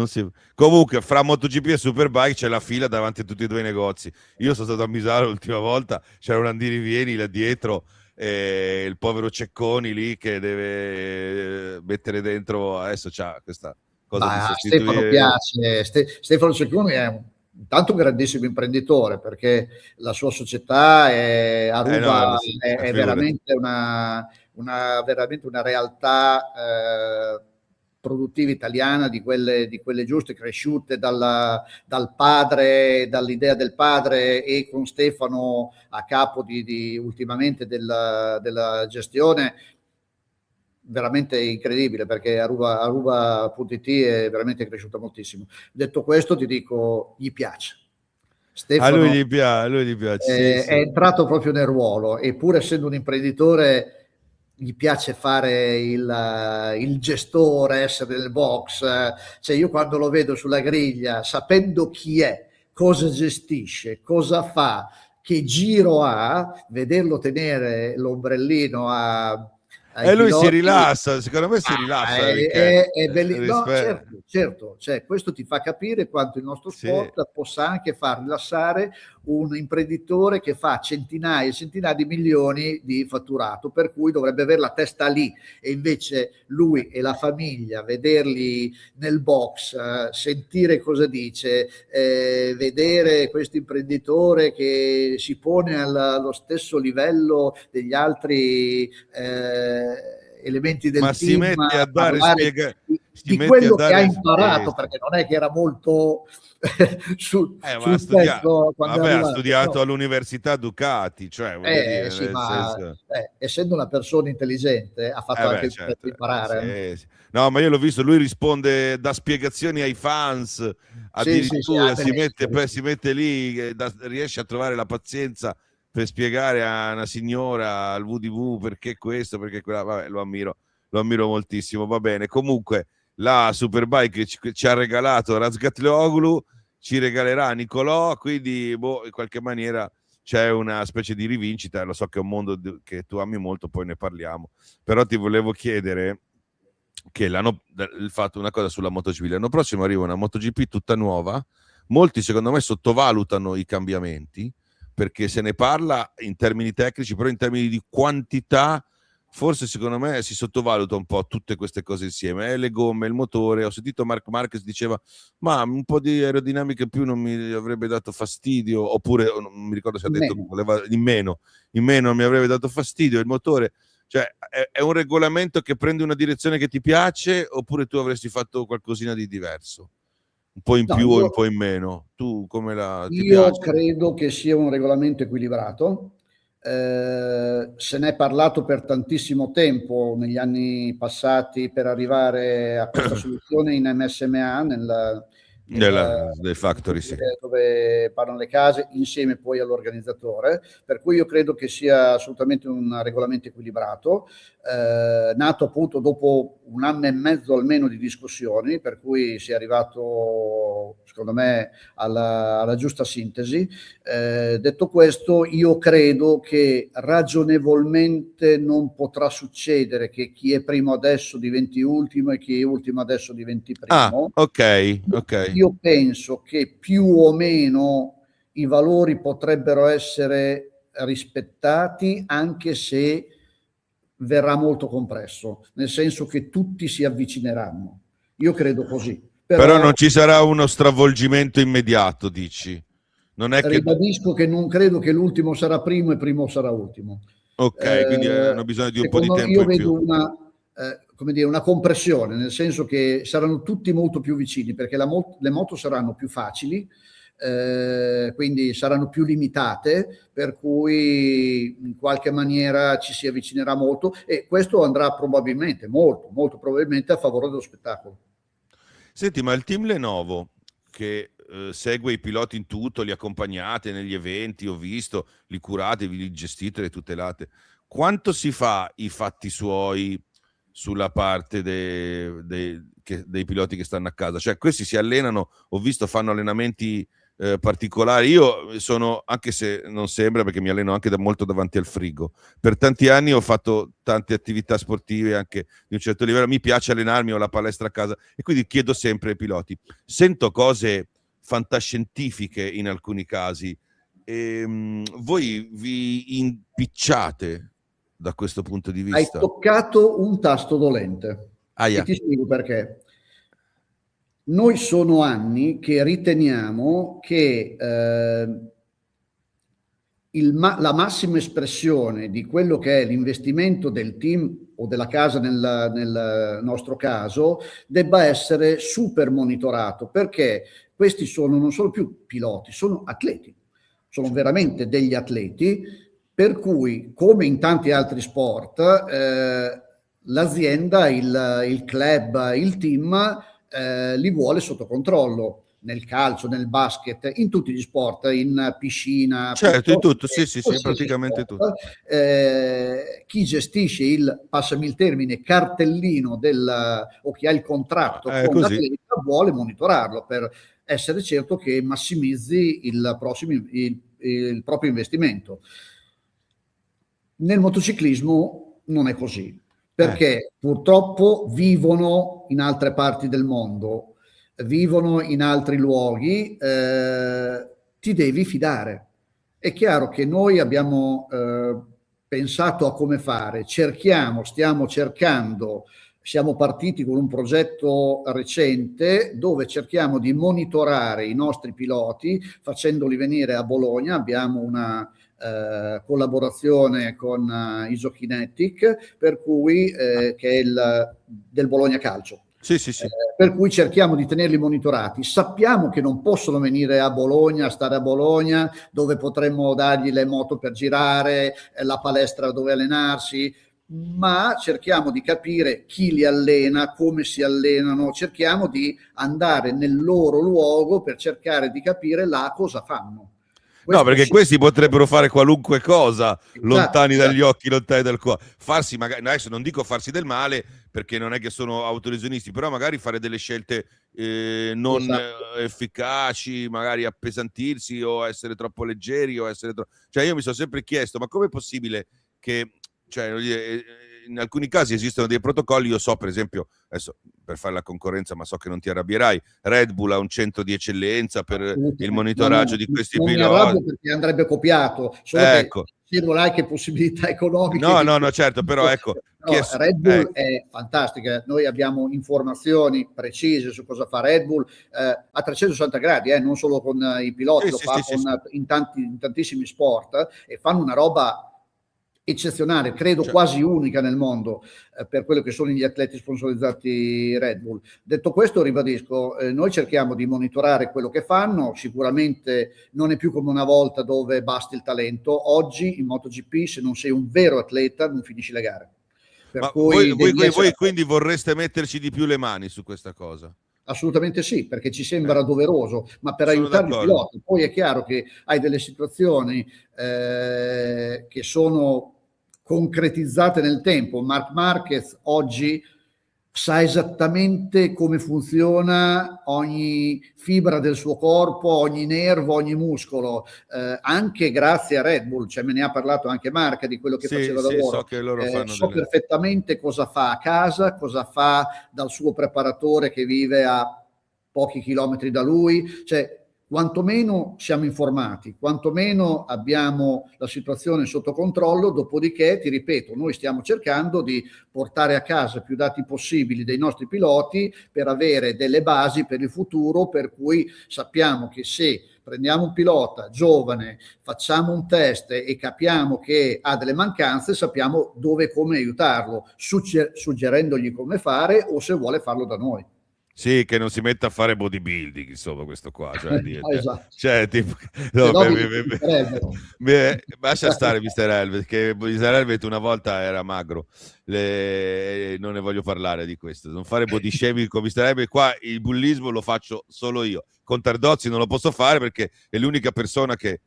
Comunque, fra MotoGP e Superbike c'è la fila davanti a tutti e due i negozi. Io sono stato a Misano l'ultima volta, c'era un Andini Vieni là dietro, e il povero Cecconi lì che deve mettere dentro, adesso c'ha questa cosa di Ma a Stefano sostituire. piace, Stefano Cecconi è intanto un grandissimo imprenditore, perché la sua società Aruba No, è veramente veramente una realtà produttiva italiana di quelle giuste, cresciute dal padre, dall'idea del padre, e con Stefano a capo ultimamente della gestione. Veramente incredibile, perché Aruba.it è veramente cresciuta moltissimo. Detto questo, ti dico, gli piace. Stefano, a lui gli piace, sì. è entrato proprio nel ruolo, e pur essendo un imprenditore gli piace fare il gestore, essere nel box. Cioè, io quando lo vedo sulla griglia, sapendo chi è, cosa gestisce, cosa fa, che giro ha, vederlo tenere l'ombrellino ai E lui si piloti, rilassa, secondo me si rilassa. è bellissimo. No, certo, cioè, questo ti fa capire quanto il nostro sport possa anche far rilassare un imprenditore che fa centinaia e centinaia di milioni di fatturato, per cui dovrebbe avere la testa lì, e invece lui e la famiglia, vederli nel box, sentire cosa dice, vedere questo imprenditore che si pone allo stesso livello degli altri elementi del Ma team, si mette a dare di quello che ha imparato, perché non è che era molto sul pezzo quando è arrivato. Ha studiato all'università Ducati, cioè voglio dire, sì, essendo una persona intelligente, ha fatto anche il pezzo imparare. Sì. No, ma io l'ho visto, lui risponde, dà spiegazioni ai fans, addirittura si mette lì, riesce a trovare la pazienza per spiegare a una signora al VDV perché questo, perché quella. Vabbè, lo ammiro moltissimo. Va bene, comunque la Superbike ci ha regalato Razgatlioglu, ci regalerà Nicolò, quindi in qualche maniera c'è una specie di rivincita. Lo so che è un mondo che tu ami molto, poi ne parliamo, però ti volevo chiedere che il fatto, una cosa sulla MotoGP, l'anno prossimo arriva una MotoGP tutta nuova. Molti secondo me sottovalutano i cambiamenti, perché se ne parla in termini tecnici, però in termini di quantità forse secondo me si sottovaluta un po' tutte queste cose insieme, le gomme, il motore. Ho sentito Marc Marquez diceva ma un po' di aerodinamica in più non mi avrebbe dato fastidio, oppure non mi ricordo se ha detto in meno non mi avrebbe dato fastidio il motore. Cioè è un regolamento che prende una direzione che ti piace, oppure tu avresti fatto qualcosina di diverso? Un po' in più o un po' in meno? Tu come ti piace? Io credo che sia un regolamento equilibrato. Se ne è parlato per tantissimo tempo negli anni passati per arrivare a questa soluzione in MSMA, del factory, sì, dove parlano le case insieme poi all'organizzatore, per cui io credo che sia assolutamente un regolamento equilibrato, nato appunto dopo 1 anno e mezzo almeno di discussioni, per cui si è arrivato secondo me alla giusta sintesi. Detto questo, io credo che ragionevolmente non potrà succedere che chi è primo adesso diventi ultimo e chi è ultimo adesso diventi primo. Ok. Io penso che più o meno i valori potrebbero essere rispettati, anche se verrà molto compresso, nel senso che tutti si avvicineranno. Io credo così. Però non ci sarà uno stravolgimento immediato, dici? Non è ribadisco che non credo che l'ultimo sarà primo e primo sarà ultimo. Ok, quindi hanno bisogno di un po' di tempo io in più. Vedo una compressione, nel senso che saranno tutti molto più vicini, perché le moto saranno più facili, quindi saranno più limitate, per cui in qualche maniera ci si avvicinerà molto, e questo andrà probabilmente, molto probabilmente, a favore dello spettacolo. Senti, ma il team Lenovo che segue i piloti in tutto, li accompagnate negli eventi, ho visto, li curate, vi li gestite, li tutelate, quanto si fa i fatti suoi sulla parte dei piloti che stanno a casa? Cioè questi si allenano, ho visto, fanno allenamenti particolari. Io sono, anche se non sembra, perché mi alleno anche da molto davanti al frigo, per tanti anni ho fatto tante attività sportive anche di un certo livello, mi piace allenarmi, ho la palestra a casa e quindi chiedo sempre ai piloti. Sento cose fantascientifiche in alcuni casi. Voi vi impicciate da questo punto di Hai vista? toccato un tasto dolente e ti spiego perché. Noi sono anni che riteniamo che la massima espressione di quello che è l'investimento del team o della casa nel nostro caso debba essere super monitorato, perché questi non sono più piloti, sono atleti, sono veramente degli atleti, per cui, come in tanti altri sport, l'azienda, il club, il team li vuole sotto controllo. Nel calcio, nel basket, in tutti gli sport, in piscina, certo, in tutto, sì, praticamente sport, tutto. Chi gestisce passami il termine, cartellino o chi ha il contratto con l'atleta vuole monitorarlo per essere certo che massimizzi il proprio investimento. Nel motociclismo non è così, perché purtroppo vivono in altre parti del mondo, vivono in altri luoghi, ti devi fidare. È chiaro che noi abbiamo pensato a come fare, stiamo cercando, siamo partiti con un progetto recente dove cerchiamo di monitorare i nostri piloti facendoli venire a Bologna. Abbiamo una collaborazione con Isokinetic, per cui che è del Bologna Calcio. Sì. Per cui cerchiamo di tenerli monitorati. Sappiamo che non possono venire a Bologna, stare a Bologna, dove potremmo dargli le moto per girare, la palestra dove allenarsi, ma cerchiamo di capire chi li allena, come si allenano, cerchiamo di andare nel loro luogo per cercare di capire là cosa fanno. No, perché questi potrebbero fare qualunque cosa, lontani dagli occhi, lontani dal cuore. Farsi magari, adesso non dico farsi del male, perché non è che sono autolesionisti, però magari fare delle scelte non efficaci, magari appesantirsi o essere troppo leggeri o essere cioè io mi sono sempre chiesto, ma com'è possibile che, cioè, in alcuni casi esistono dei protocolli. Io so, per esempio, adesso per fare la concorrenza, ma so che non ti arrabbierai, Red Bull ha un centro di eccellenza per il monitoraggio di questi piloti. Non mi arrabbio perché andrebbe copiato, solo ecco. che non hai che possibilità economiche. No, certo, però ecco. Red Bull è fantastica, noi abbiamo informazioni precise su cosa fa Red Bull a 360 gradi, non solo con i piloti, lo fa in tantissimi sport, e fanno una roba eccezionale, credo quasi unica nel mondo per quello che sono gli atleti sponsorizzati Red Bull. Detto questo, ribadisco, noi cerchiamo di monitorare quello che fanno. Sicuramente non è più come una volta dove basta il talento. Oggi in MotoGP, se non sei un vero atleta, non finisci le gare. Ma voi quindi vorreste metterci di più le mani su questa cosa? Assolutamente sì, perché ci sembra doveroso, ma per aiutare i piloti. Poi è chiaro che hai delle situazioni che sono concretizzate nel tempo. Marc Marquez oggi sa esattamente come funziona ogni fibra del suo corpo, ogni nervo, ogni muscolo, anche grazie a Red Bull. Cioè, me ne ha parlato anche Marca di quello che faceva da loro. So che loro fanno perfettamente cosa fa a casa, cosa fa dal suo preparatore che vive a pochi chilometri da lui. Cioè, quantomeno siamo informati, quantomeno abbiamo la situazione sotto controllo. Dopodiché, ti ripeto, noi stiamo cercando di portare a casa più dati possibili dei nostri piloti per avere delle basi per il futuro, per cui sappiamo che se prendiamo un pilota giovane, facciamo un test e capiamo che ha delle mancanze, sappiamo dove e come aiutarlo, suggerendogli come fare o se vuole farlo da noi. Sì, che non si metta a fare bodybuilding, insomma, questo qua. Cioè, esatto. Cioè, tipo, lascia stare Mr. Helvet, che Mr. Helvet una volta era magro. Non ne voglio parlare di questo. Non fare body shaming con Mr. Helvet. Qua il bullismo lo faccio solo io. Con Tardozzi non lo posso fare perché è l'unica persona che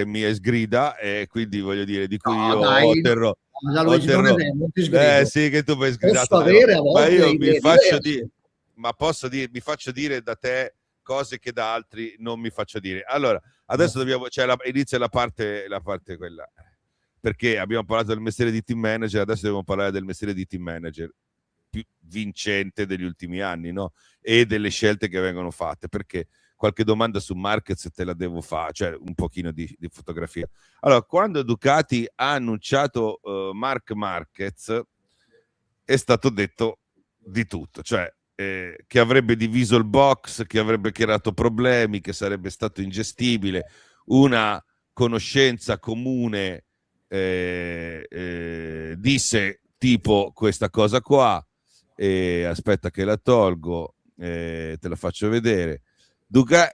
mi sgrida, e quindi voglio dire, di cui io otterrò. Sì, che tu mi hai sgridato. Posso avere a volte ma io mi faccio dire, da te cose che da altri non mi faccio dire. Allora, adesso inizia la parte quella, perché abbiamo parlato del mestiere di team manager, adesso dobbiamo parlare del mestiere di team manager più vincente degli ultimi anni, no? E delle scelte che vengono fatte, perché qualche domanda su Marquez te la devo fare, cioè un pochino di fotografia. Allora, quando Ducati ha annunciato Marc Marquez, è stato detto di tutto, cioè che avrebbe diviso il box, che avrebbe creato problemi, che sarebbe stato ingestibile, una conoscenza comune disse tipo questa cosa qua, aspetta che la tolgo, te la faccio vedere.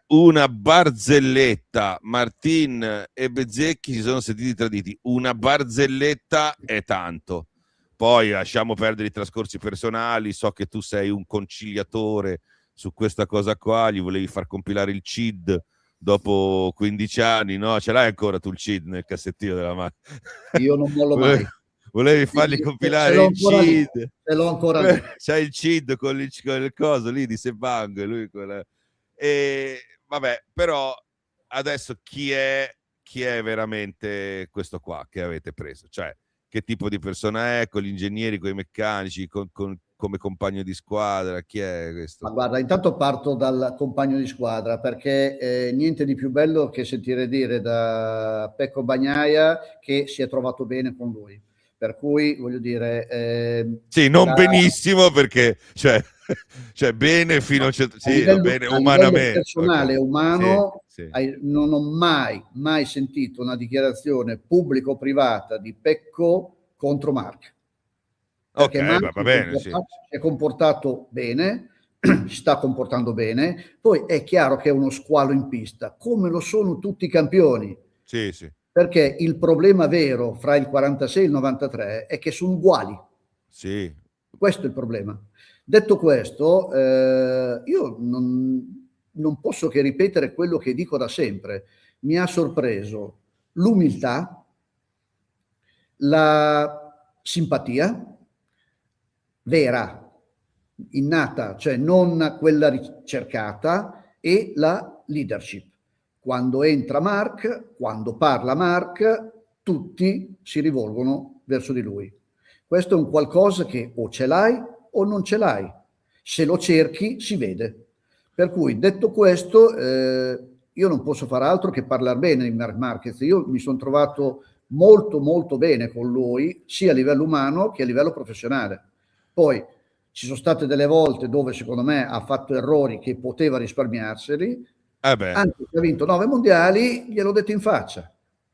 Una barzelletta, Martin e Bezzecchi si sono sentiti traditi, una barzelletta è tanto. Poi lasciamo perdere i trascorsi personali, so che tu sei un conciliatore su questa cosa qua, gli volevi far compilare il CID dopo 15 anni, no? Ce l'hai ancora tu il CID nel cassettino della macchina? Io non mollo mai. Volevi fargli compilare il CID? Ce l'ho ancora lì. C'hai il CID con il coso lì di Sebang, lui e vabbè, però adesso chi è veramente questo qua che avete preso? Cioè, che tipo di persona è, con gli ingegneri, con i meccanici, come compagno di squadra, chi è questo? Ma guarda, intanto parto dal compagno di squadra, perché niente di più bello che sentire dire da Pecco Bagnaia che si è trovato bene con lui. Per cui, voglio dire... sì, non benissimo, perché cioè bene fino a un certo... Sì, livello, bene, a umanamente. livello personale, Okay. umano, sì. Non ho mai sentito una dichiarazione pubblica o privata di Pecco contro Marc. Perché Marc va bene, si è comportato bene, si sta comportando bene, poi è chiaro che è uno squalo in pista, come lo sono tutti i campioni. Sì. Perché il problema vero fra il 46 e il 93 è che sono uguali. Sì. Questo è il problema. Detto questo, io non posso che ripetere quello che dico da sempre. Mi ha sorpreso l'umiltà, la simpatia vera, innata, cioè non quella ricercata, e la leadership. Quando entra Marc, quando parla Marc, tutti si rivolgono verso di lui. Questo è un qualcosa che o ce l'hai o non ce l'hai. Se lo cerchi si vede. Per cui, detto questo, io non posso fare altro che parlare bene di Marc Marquez. Io mi sono trovato molto bene con lui, sia a livello umano che a livello professionale. Poi ci sono state delle volte dove secondo me ha fatto errori che poteva risparmiarseli, anche se ha vinto 9 mondiali, gliel'ho detto in faccia.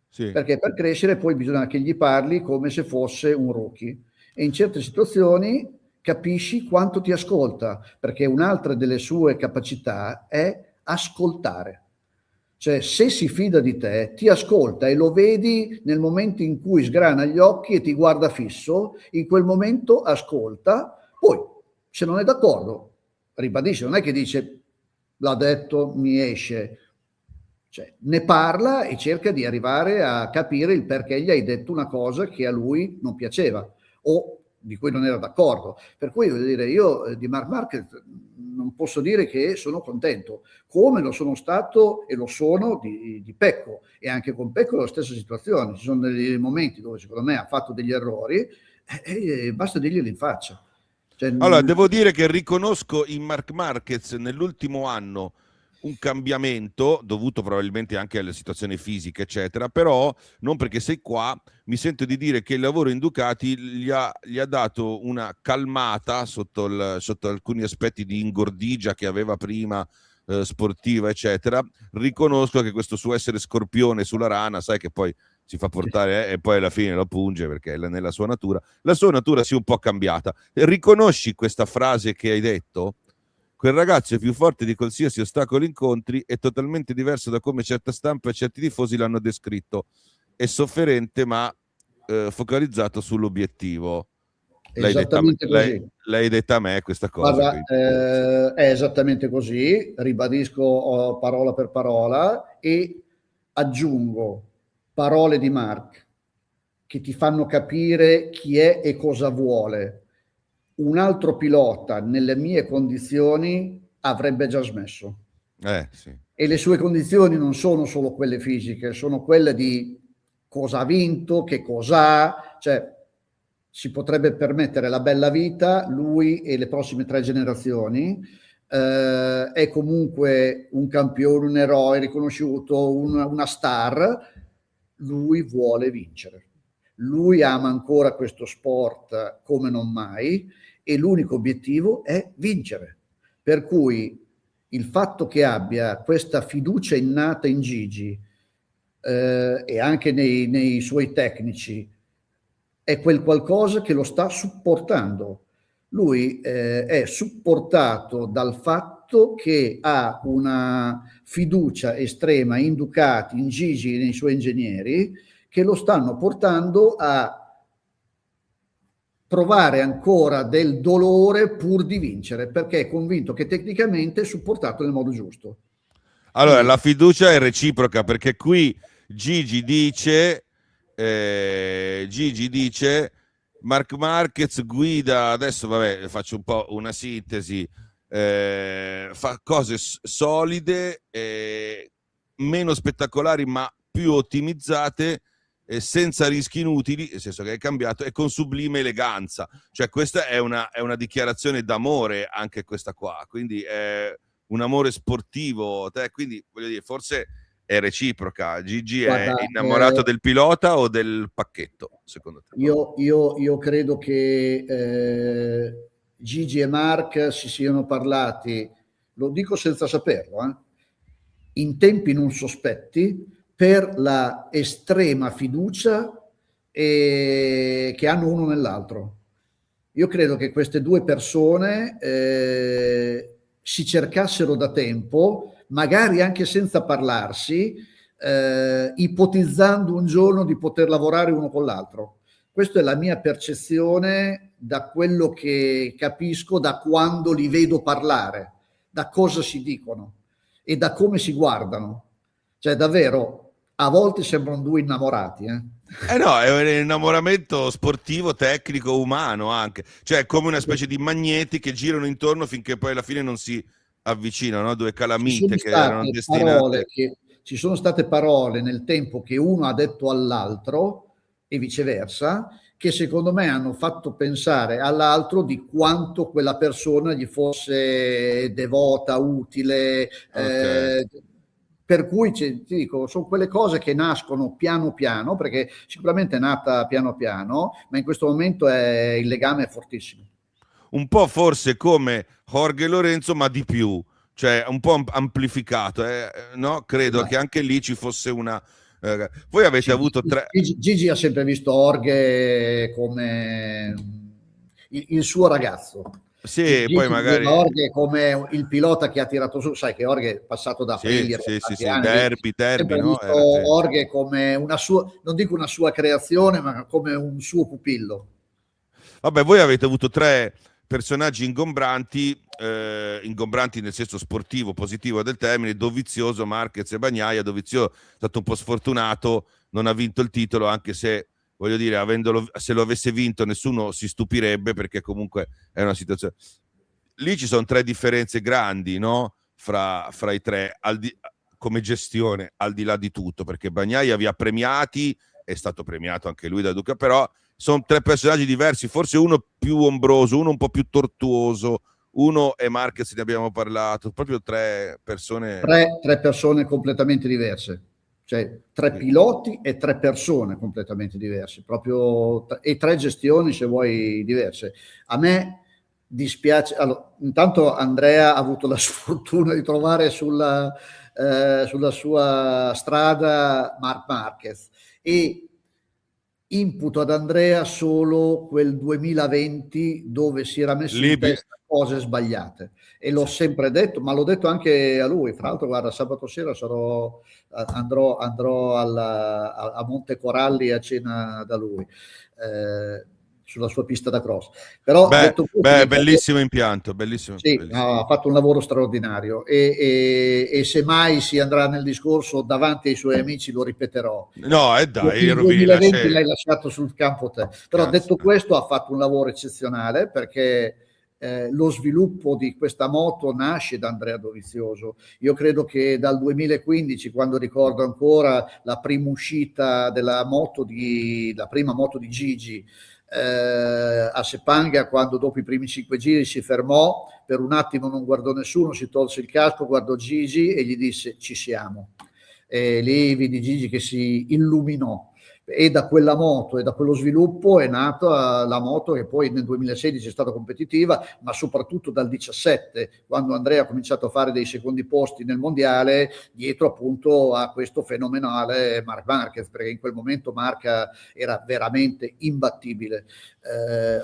Sì. Perché per crescere poi bisogna che gli parli come se fosse un rookie, e in certe situazioni capisci quanto ti ascolta, perché un'altra delle sue capacità è ascoltare. Cioè, se si fida di te, ti ascolta, e lo vedi nel momento in cui sgrana gli occhi e ti guarda fisso, in quel momento ascolta. Poi, se non è d'accordo, ribadisce, non è che dice l'ha detto, mi esce. Cioè, ne parla e cerca di arrivare a capire il perché gli hai detto una cosa che a lui non piaceva o di cui non era d'accordo. Per cui, voglio dire, io di Marc Marquez non posso dire che sono contento, come lo sono stato e lo sono di Pecco, e anche con Pecco è la stessa situazione. Ci sono dei momenti dove secondo me ha fatto degli errori e basta dirglieli in faccia. Cioè, allora, devo dire che riconosco in Marc Marquez nell'ultimo anno un cambiamento dovuto probabilmente anche alle situazioni fisiche, eccetera, però non perché sei qua, mi sento di dire che il lavoro in Ducati gli ha dato una calmata sotto alcuni aspetti di ingordigia che aveva prima, sportiva, eccetera. Riconosco che questo suo essere scorpione sulla rana, sai che poi si fa portare e poi alla fine lo punge perché è nella sua natura. La sua natura si è un po' cambiata. Riconosci questa frase che hai detto? Quel ragazzo è più forte di qualsiasi ostacolo incontri, è totalmente diverso da come certa stampa e certi tifosi l'hanno descritto. È sofferente ma focalizzato sull'obiettivo. Esattamente così. L'hai detta a me questa cosa. Guarda, è esattamente così, ribadisco parola per parola, e aggiungo parole di Marc che ti fanno capire chi è e cosa vuole. Un altro pilota nelle mie condizioni avrebbe già smesso. Sì. E le sue condizioni non sono solo quelle fisiche, sono quelle di cosa ha vinto, che cosa ha, cioè si potrebbe permettere la bella vita, lui e le prossime 3 generazioni, è comunque un campione, un eroe riconosciuto, una star, lui vuole vincere. Lui ama ancora questo sport come non mai e l'unico obiettivo è vincere. Per cui il fatto che abbia questa fiducia innata in Gigi e anche nei suoi tecnici è quel qualcosa che lo sta supportando. Lui è supportato dal fatto che ha una fiducia estrema in Ducati, in Gigi e nei suoi ingegneri che lo stanno portando a provare ancora del dolore pur di vincere, perché è convinto che tecnicamente è supportato nel modo giusto. Allora, Quindi, la fiducia è reciproca, perché qui Gigi dice, Marc Marquez guida, adesso vabbè, faccio un po' una sintesi, fa cose solide, meno spettacolari ma più ottimizzate, senza rischi inutili, nel senso che è cambiato, e con sublime eleganza. Cioè questa è una dichiarazione d'amore, anche questa qua, quindi è un amore sportivo, quindi voglio dire, forse è reciproca. Gigi è guarda, innamorato del pilota o del pacchetto, secondo te? io credo che Gigi e Mark si siano parlati, lo dico senza saperlo, in tempi non sospetti, per la estrema fiducia che hanno uno nell'altro. Io credo che queste due persone si cercassero da tempo, magari anche senza parlarsi, ipotizzando un giorno di poter lavorare uno con l'altro. Questa è la mia percezione da quello che capisco, da quando li vedo parlare, da cosa si dicono e da come si guardano. Cioè davvero, a volte sembrano due innamorati. No, è un innamoramento sportivo, tecnico, umano anche. Cioè è come una specie di magneti che girano intorno finché poi alla fine non si avvicinano, no? Due calamite che erano destinate. Ci sono state parole nel tempo che uno ha detto all'altro e viceversa, che secondo me hanno fatto pensare all'altro di quanto quella persona gli fosse devota, utile. Okay. Per cui ti dico, sono quelle cose che nascono piano piano, perché sicuramente è nata piano piano, ma in questo momento il legame è fortissimo. Un po' forse come Jorge Lorenzo, ma di più, cioè un po' amplificato, no? Credo che Esatto. anche lì ci fosse una... voi avete Sì, avuto tre... Gigi ha sempre visto Jorge come il suo ragazzo. Sì, poi Gigi vedeva magari... Jorge come il pilota che ha tirato su, sai che Jorge è passato da Sì, Aprilia sì, per sì, tanti sì, anni, derby, sempre no? visto Sì. Jorge come una sua, non dico una sua creazione, ma come un suo pupillo. Vabbè, voi avete avuto tre personaggi ingombranti nel senso sportivo, positivo del termine: Dovizioso, Marquez e Bagnaia. Dovizioso è stato un po' sfortunato, non ha vinto il titolo, anche se, voglio dire, se lo avesse vinto nessuno si stupirebbe, perché comunque è una situazione... Lì ci sono tre differenze grandi, no? Fra i tre, come gestione, al di là di tutto, perché Bagnaia vi ha premiati, è stato premiato anche lui da Duca, però sono tre personaggi diversi, forse uno più ombroso, uno un po' più tortuoso, uno è Marquez, ne abbiamo parlato, proprio tre persone... Tre persone completamente diverse, cioè tre piloti e tre persone completamente diverse, proprio, e tre gestioni, se vuoi, diverse. A me dispiace, allora, intanto Andrea ha avuto la sfortuna di trovare sulla sua strada Marc Marquez, e imputo ad Andrea solo quel 2020 dove si era messo in Libia. testa cose sbagliate, e l'ho sempre detto, ma l'ho detto anche a lui. Fra l'altro, guarda, sabato sera andrò a Monte Coralli a cena da lui, sulla sua pista da cross. Però detto questo, Bellissimo impianto, bellissimo, sì, bellissimo. no, ha fatto un lavoro straordinario, e se mai si andrà nel discorso davanti ai suoi amici lo ripeterò. No, dai, Il rovini la 2020 scena. l'hai lasciato sul campo te. Però Cazzo. detto questo, ha fatto un lavoro eccezionale, perché lo sviluppo di questa moto nasce da Andrea Dovizioso. Io credo che dal 2015, quando ricordo ancora la prima uscita della la prima moto di Gigi, a Sepanga, quando dopo i primi 5 giri si fermò, per un attimo non guardò nessuno, si tolse il casco, guardò Gigi e gli disse: ci siamo. E lì vidi Gigi che si illuminò, e da quella moto e da quello sviluppo è nata la moto che poi nel 2016 è stata competitiva, ma soprattutto dal 2017, quando Andrea ha cominciato a fare dei secondi posti nel mondiale, dietro appunto a questo fenomenale Marc Marquez, perché in quel momento Marca era veramente imbattibile.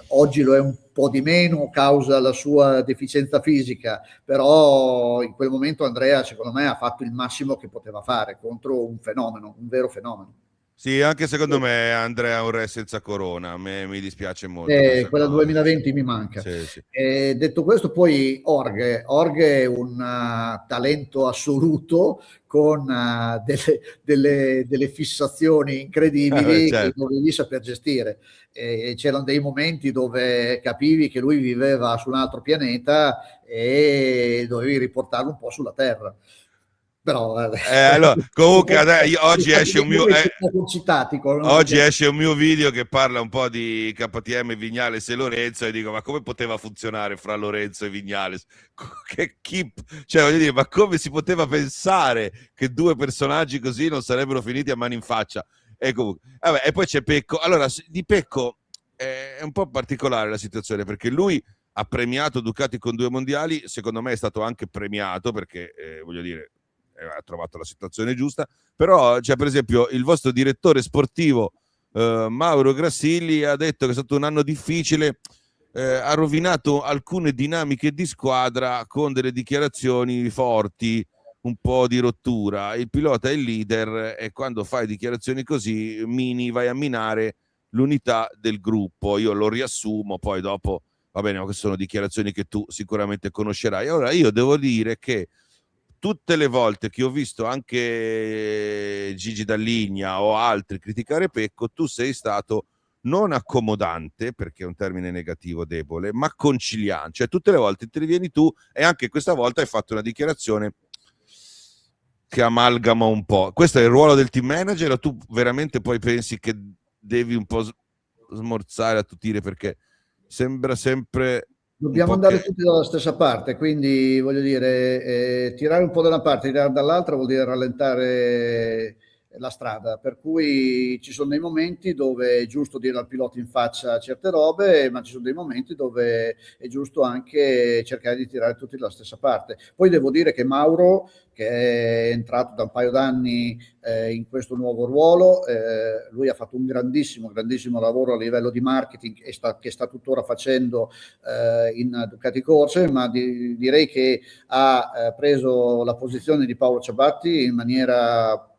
Oggi lo è un po' di meno causa la sua deficienza fisica, però in quel momento Andrea secondo me ha fatto il massimo che poteva fare contro un fenomeno, un vero fenomeno. Sì, anche secondo me Andrea è un re senza corona, mi dispiace molto Quella cosa. 2020 mi manca. Sì, sì. Detto questo, poi Org è un talento assoluto con delle fissazioni incredibili che Certo. dovevi saper gestire. C'erano dei momenti dove capivi che lui viveva su un altro pianeta e dovevi riportarlo un po' sulla Terra. Però Allora, comunque oggi esce un mio oggi perché... esce un mio video che parla un po' di KTM, Vignales e Lorenzo, e dico: ma come poteva funzionare fra Lorenzo e Vignales? Cioè, voglio dire, ma come si poteva pensare che due personaggi così non sarebbero finiti a mani in faccia? E comunque, vabbè, e poi c'è Pecco. Allora, di Pecco è un po' particolare la situazione, perché lui ha premiato Ducati con 2 mondiali, secondo me è stato anche premiato perché, voglio dire, ha trovato la situazione giusta, però cioè, per esempio il vostro direttore sportivo Mauro Grassilli ha detto che è stato un anno difficile, ha rovinato alcune dinamiche di squadra con delle dichiarazioni forti, un po' di rottura. Il pilota è il leader e quando fai dichiarazioni così vai a minare l'unità del gruppo. Io lo riassumo, poi dopo va bene, ma queste sono dichiarazioni che tu sicuramente conoscerai. Allora io devo dire che tutte le volte che ho visto anche Gigi Dall'Igna o altri criticare Pecco, tu sei stato non accomodante, perché è un termine negativo debole, ma conciliante. Cioè tutte le volte intervieni tu e anche questa volta hai fatto una dichiarazione che amalgama un po'. Questo è il ruolo del team manager, o tu veramente poi pensi che devi un po' smorzare, attutire, perché sembra sempre... Dobbiamo andare tutti dalla stessa parte, quindi voglio dire, tirare un po' da una parte, tirare dall'altra vuol dire rallentare la strada, per cui ci sono dei momenti dove è giusto dire al pilota in faccia certe robe, ma ci sono dei momenti dove è giusto anche cercare di tirare tutti dalla stessa parte. Poi devo dire che Mauro, che è entrato da un paio d'anni in questo nuovo ruolo, lui ha fatto un grandissimo lavoro a livello di marketing che sta tuttora facendo in Ducati Corse, ma direi che ha preso la posizione di Paolo Ciabatti in maniera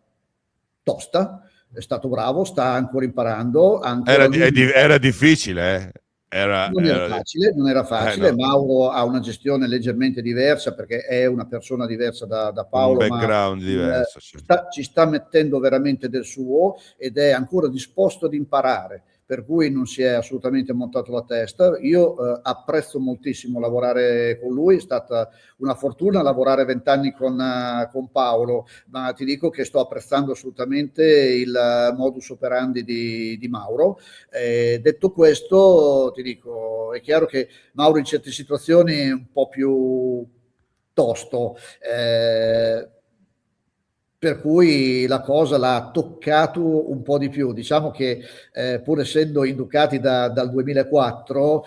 tosta, è stato bravo, sta ancora imparando. Era difficile, Non era facile. No. Mauro ha una gestione leggermente diversa perché è una persona diversa da Un Paolo, ma background diverso. Certo. ci sta mettendo veramente del suo ed è ancora disposto ad imparare, per cui non si è assolutamente montato la testa. Io apprezzo moltissimo lavorare con lui, è stata una fortuna lavorare 20 anni con Paolo, ma ti dico che sto apprezzando assolutamente il modus operandi di Mauro. Detto questo, ti dico, è chiaro che Mauro in certe situazioni è un po' più tosto, per cui la cosa l'ha toccato un po' di più. Diciamo che pur essendo in Ducati dal 2004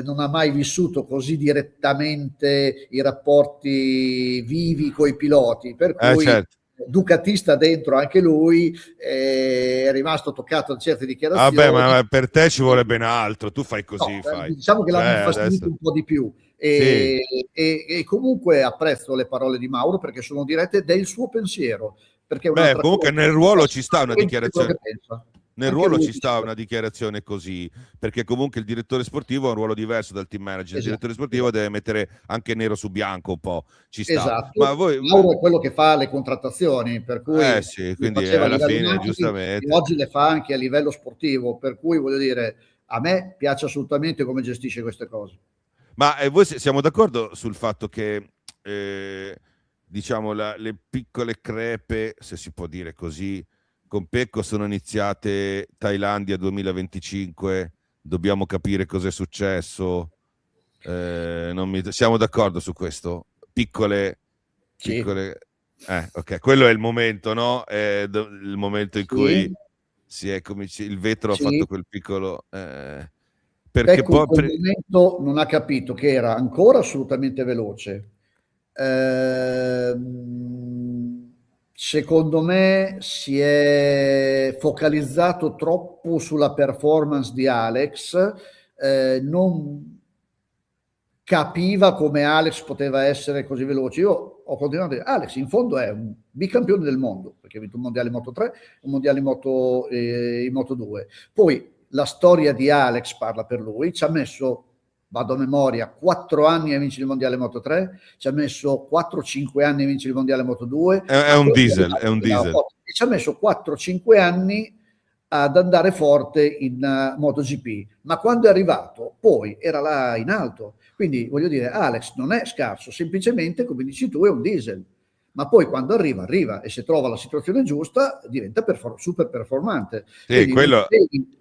non ha mai vissuto così direttamente i rapporti vivi coi piloti, per cui Certo. ducatista dentro anche lui, è rimasto toccato da certe dichiarazioni. Vabbè, ma per te ci vuole ben altro, tu fai così. No, diciamo che l'hanno infastidito un po' di più. E comunque apprezzo le parole di Mauro perché sono dirette ed è il suo pensiero. Perché comunque nel ruolo ci sta una dichiarazione. Nel Anche ruolo lui ci sta una dichiarazione così, perché comunque il direttore sportivo ha un ruolo diverso dal team manager. Il direttore sportivo deve mettere anche nero su bianco un po', ci sta. Esatto. Ma voi... Mauro è quello che fa le contrattazioni, per cui sì, quindi alla fine giustamente. e oggi le fa anche a livello sportivo, per cui voglio dire, a me piace assolutamente come gestisce queste cose. Ma voi siamo d'accordo sul fatto che diciamo le piccole crepe, se si può dire così, con Pecco sono iniziate Thailandia 2025, dobbiamo capire cos'è successo, siamo d'accordo su questo? Piccole, Sì, ok, quello è il momento, no? Il momento in cui sì, il vetro ha fatto sì. quel piccolo... perché Pecco in poi... quel momento non ha capito che era ancora assolutamente veloce. Secondo me si è focalizzato troppo sulla performance di Alex, non capiva come Alex poteva essere così veloce. Io ho continuato a dire, Alex in fondo è un bicampione del mondo, perché ha vinto un mondiale Moto 3, un mondiale in Moto 2. Poi la storia di Alex parla per lui, ci ha messo, vado a memoria, 4 anni a vincere il mondiale Moto 3, ci ha messo 4-5 anni a vincere il mondiale Moto 2, È un diesel, è un diesel. e ci ha messo 4-5 anni ad andare forte in MotoGP, ma quando è arrivato poi era là in alto, quindi voglio dire Alex non è scarso, semplicemente come dici tu è un diesel, ma poi quando arriva e se trova la situazione giusta diventa super performante, Sì, quindi non quello... devi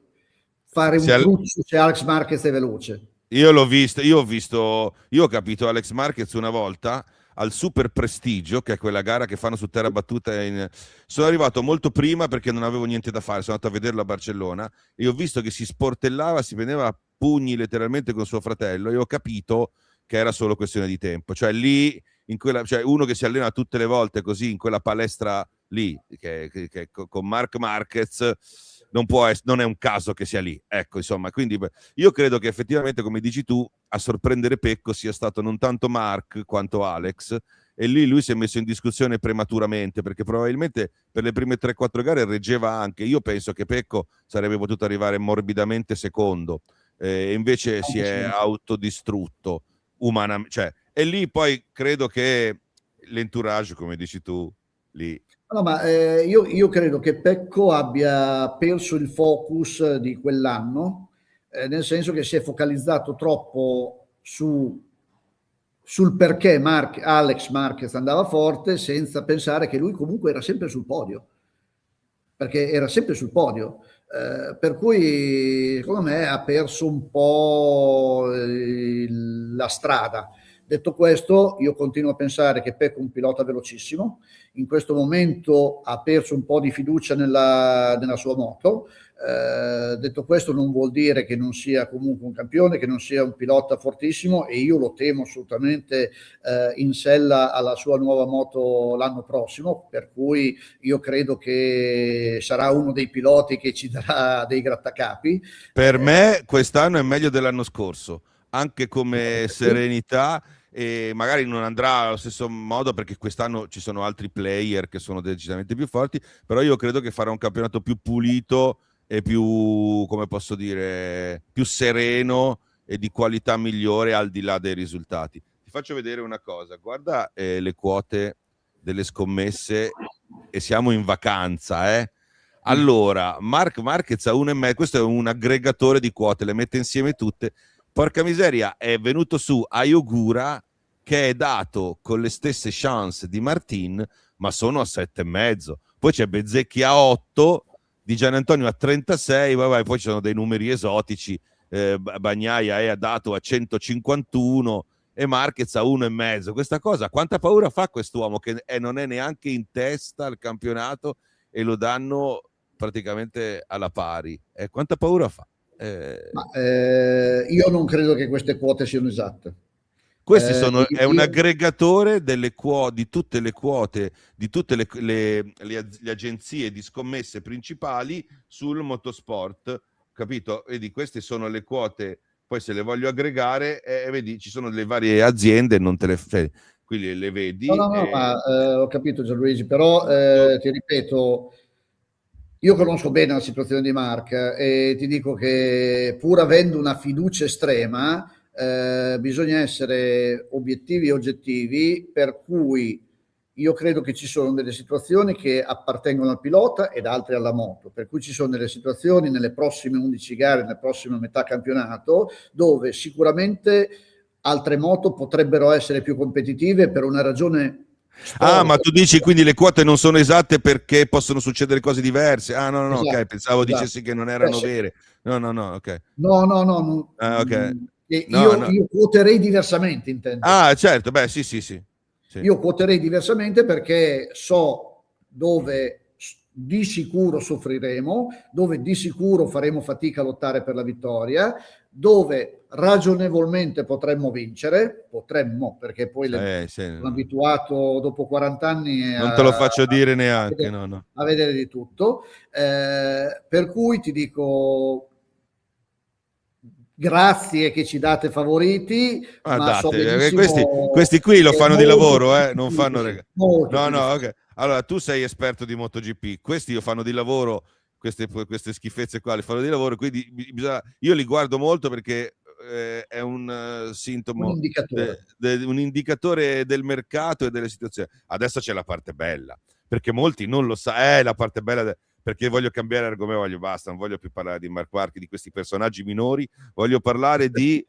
fare un Se, cruccio se Alex Marquez è veloce. Io l'ho visto, io ho capito Alex Marquez una volta al Super Prestigio, che è quella gara che fanno su terra battuta. Sono arrivato molto prima perché non avevo niente da fare, sono andato a vederlo a Barcellona e ho visto che si sportellava, si prendeva a pugni letteralmente con suo fratello e ho capito che era solo questione di tempo. Cioè lì, cioè uno che si allena tutte le volte così in quella palestra lì, con Marc Marquez, non è un caso che sia lì. Ecco, insomma, quindi io credo che effettivamente, come dici tu, a sorprendere Pecco sia stato non tanto Mark quanto Alex, e lì lui si è messo in discussione prematuramente, perché probabilmente per le prime 3-4 gare reggeva anche. Io penso che Pecco sarebbe potuto arrivare morbidamente secondo, e invece si Anche è sì. autodistrutto umanamente. Cioè, e lì poi credo che l'entourage, come dici tu, lì... No, ma io credo che Pecco abbia perso il focus di quell'anno, nel senso che si è focalizzato troppo sul perché Alex Marquez andava forte senza pensare che lui comunque era sempre sul podio, perché era sempre sul podio. Per cui secondo me ha perso un po' la strada. Detto questo, io continuo a pensare che Pecco è un pilota velocissimo, in questo momento ha perso un po' di fiducia nella sua moto. Detto questo non vuol dire che non sia comunque un campione, che non sia un pilota fortissimo, e io lo temo assolutamente in sella alla sua nuova moto l'anno prossimo, per cui io credo che sarà uno dei piloti che ci darà dei grattacapi. Per me quest'anno è meglio dell'anno scorso, anche come Sì. serenità, e magari non andrà allo stesso modo perché quest'anno ci sono altri player che sono decisamente più forti, però io credo che farà un campionato più pulito e più, come posso dire, più sereno e di qualità migliore al di là dei risultati. Ti faccio vedere una cosa, guarda le quote delle scommesse e siamo in vacanza, eh? Allora, Mark Marquez a 1,5, questo è un aggregatore di quote, le mette insieme tutte. Porca miseria, è venuto su Ayogura, che è dato con le stesse chance di Martin, ma sono a 7,5. Poi c'è Bezzecchi a 8, di Gianantonio a 36, vabbè, poi ci sono dei numeri esotici, Bagnaia è dato a 151 e Marquez a 1,5. Questa cosa, quanta paura fa quest'uomo che non è neanche in testa al campionato e lo danno praticamente alla pari. Quanta paura fa? Ma, io non credo che queste quote siano esatte. È un Io, aggregatore di tutte le quote, di tutte le agenzie di scommesse principali sul motorsport, capito? Vedi, queste sono le quote, poi se le voglio aggregare, vedi, ci sono le varie aziende, non te le, cioè, quindi le no, vedi. no, no, ma ho capito Gianluigi, però ti ripeto, io conosco bene la situazione di Mark e ti dico che pur avendo una fiducia estrema, bisogna essere obiettivi e oggettivi, per cui io credo che ci sono delle situazioni che appartengono al pilota ed altre alla moto, per cui ci sono delle situazioni nelle prossime 11 gare, nella prossima metà campionato, dove sicuramente altre moto potrebbero essere più competitive per una ragione storica. Ah, ma tu dici quindi le quote non sono esatte perché possono succedere cose diverse? Ah, no, Esatto, ok, pensavo esatto. dicessi che non erano vere. No, ok. No, Ah, ok. io No. quoterei diversamente, intendo. Ah, certo, beh, sì. Io quoterei diversamente perché so dove di sicuro soffriremo, dove di sicuro faremo fatica a lottare per la vittoria, dove ragionevolmente potremmo vincere, perché poi sono abituato dopo 40 anni non te lo faccio dire neanche, a vedere di tutto, per cui ti dico grazie che ci date favoriti, ma so date, benissimo questi qui lo che è fanno di molto lavoro, più non difficile fanno così, molto più no, difficile. ok. Allora, tu sei esperto di MotoGP, questi io fanno di lavoro, queste schifezze qua le fanno di lavoro, quindi io li guardo molto perché è un Un sintomo, indicatore. un indicatore del mercato e delle situazioni. Adesso c'è la parte bella, perché molti non lo sanno, la parte bella perché voglio cambiare argomento, basta, non voglio più parlare di Mark Quark, di questi personaggi minori, voglio parlare di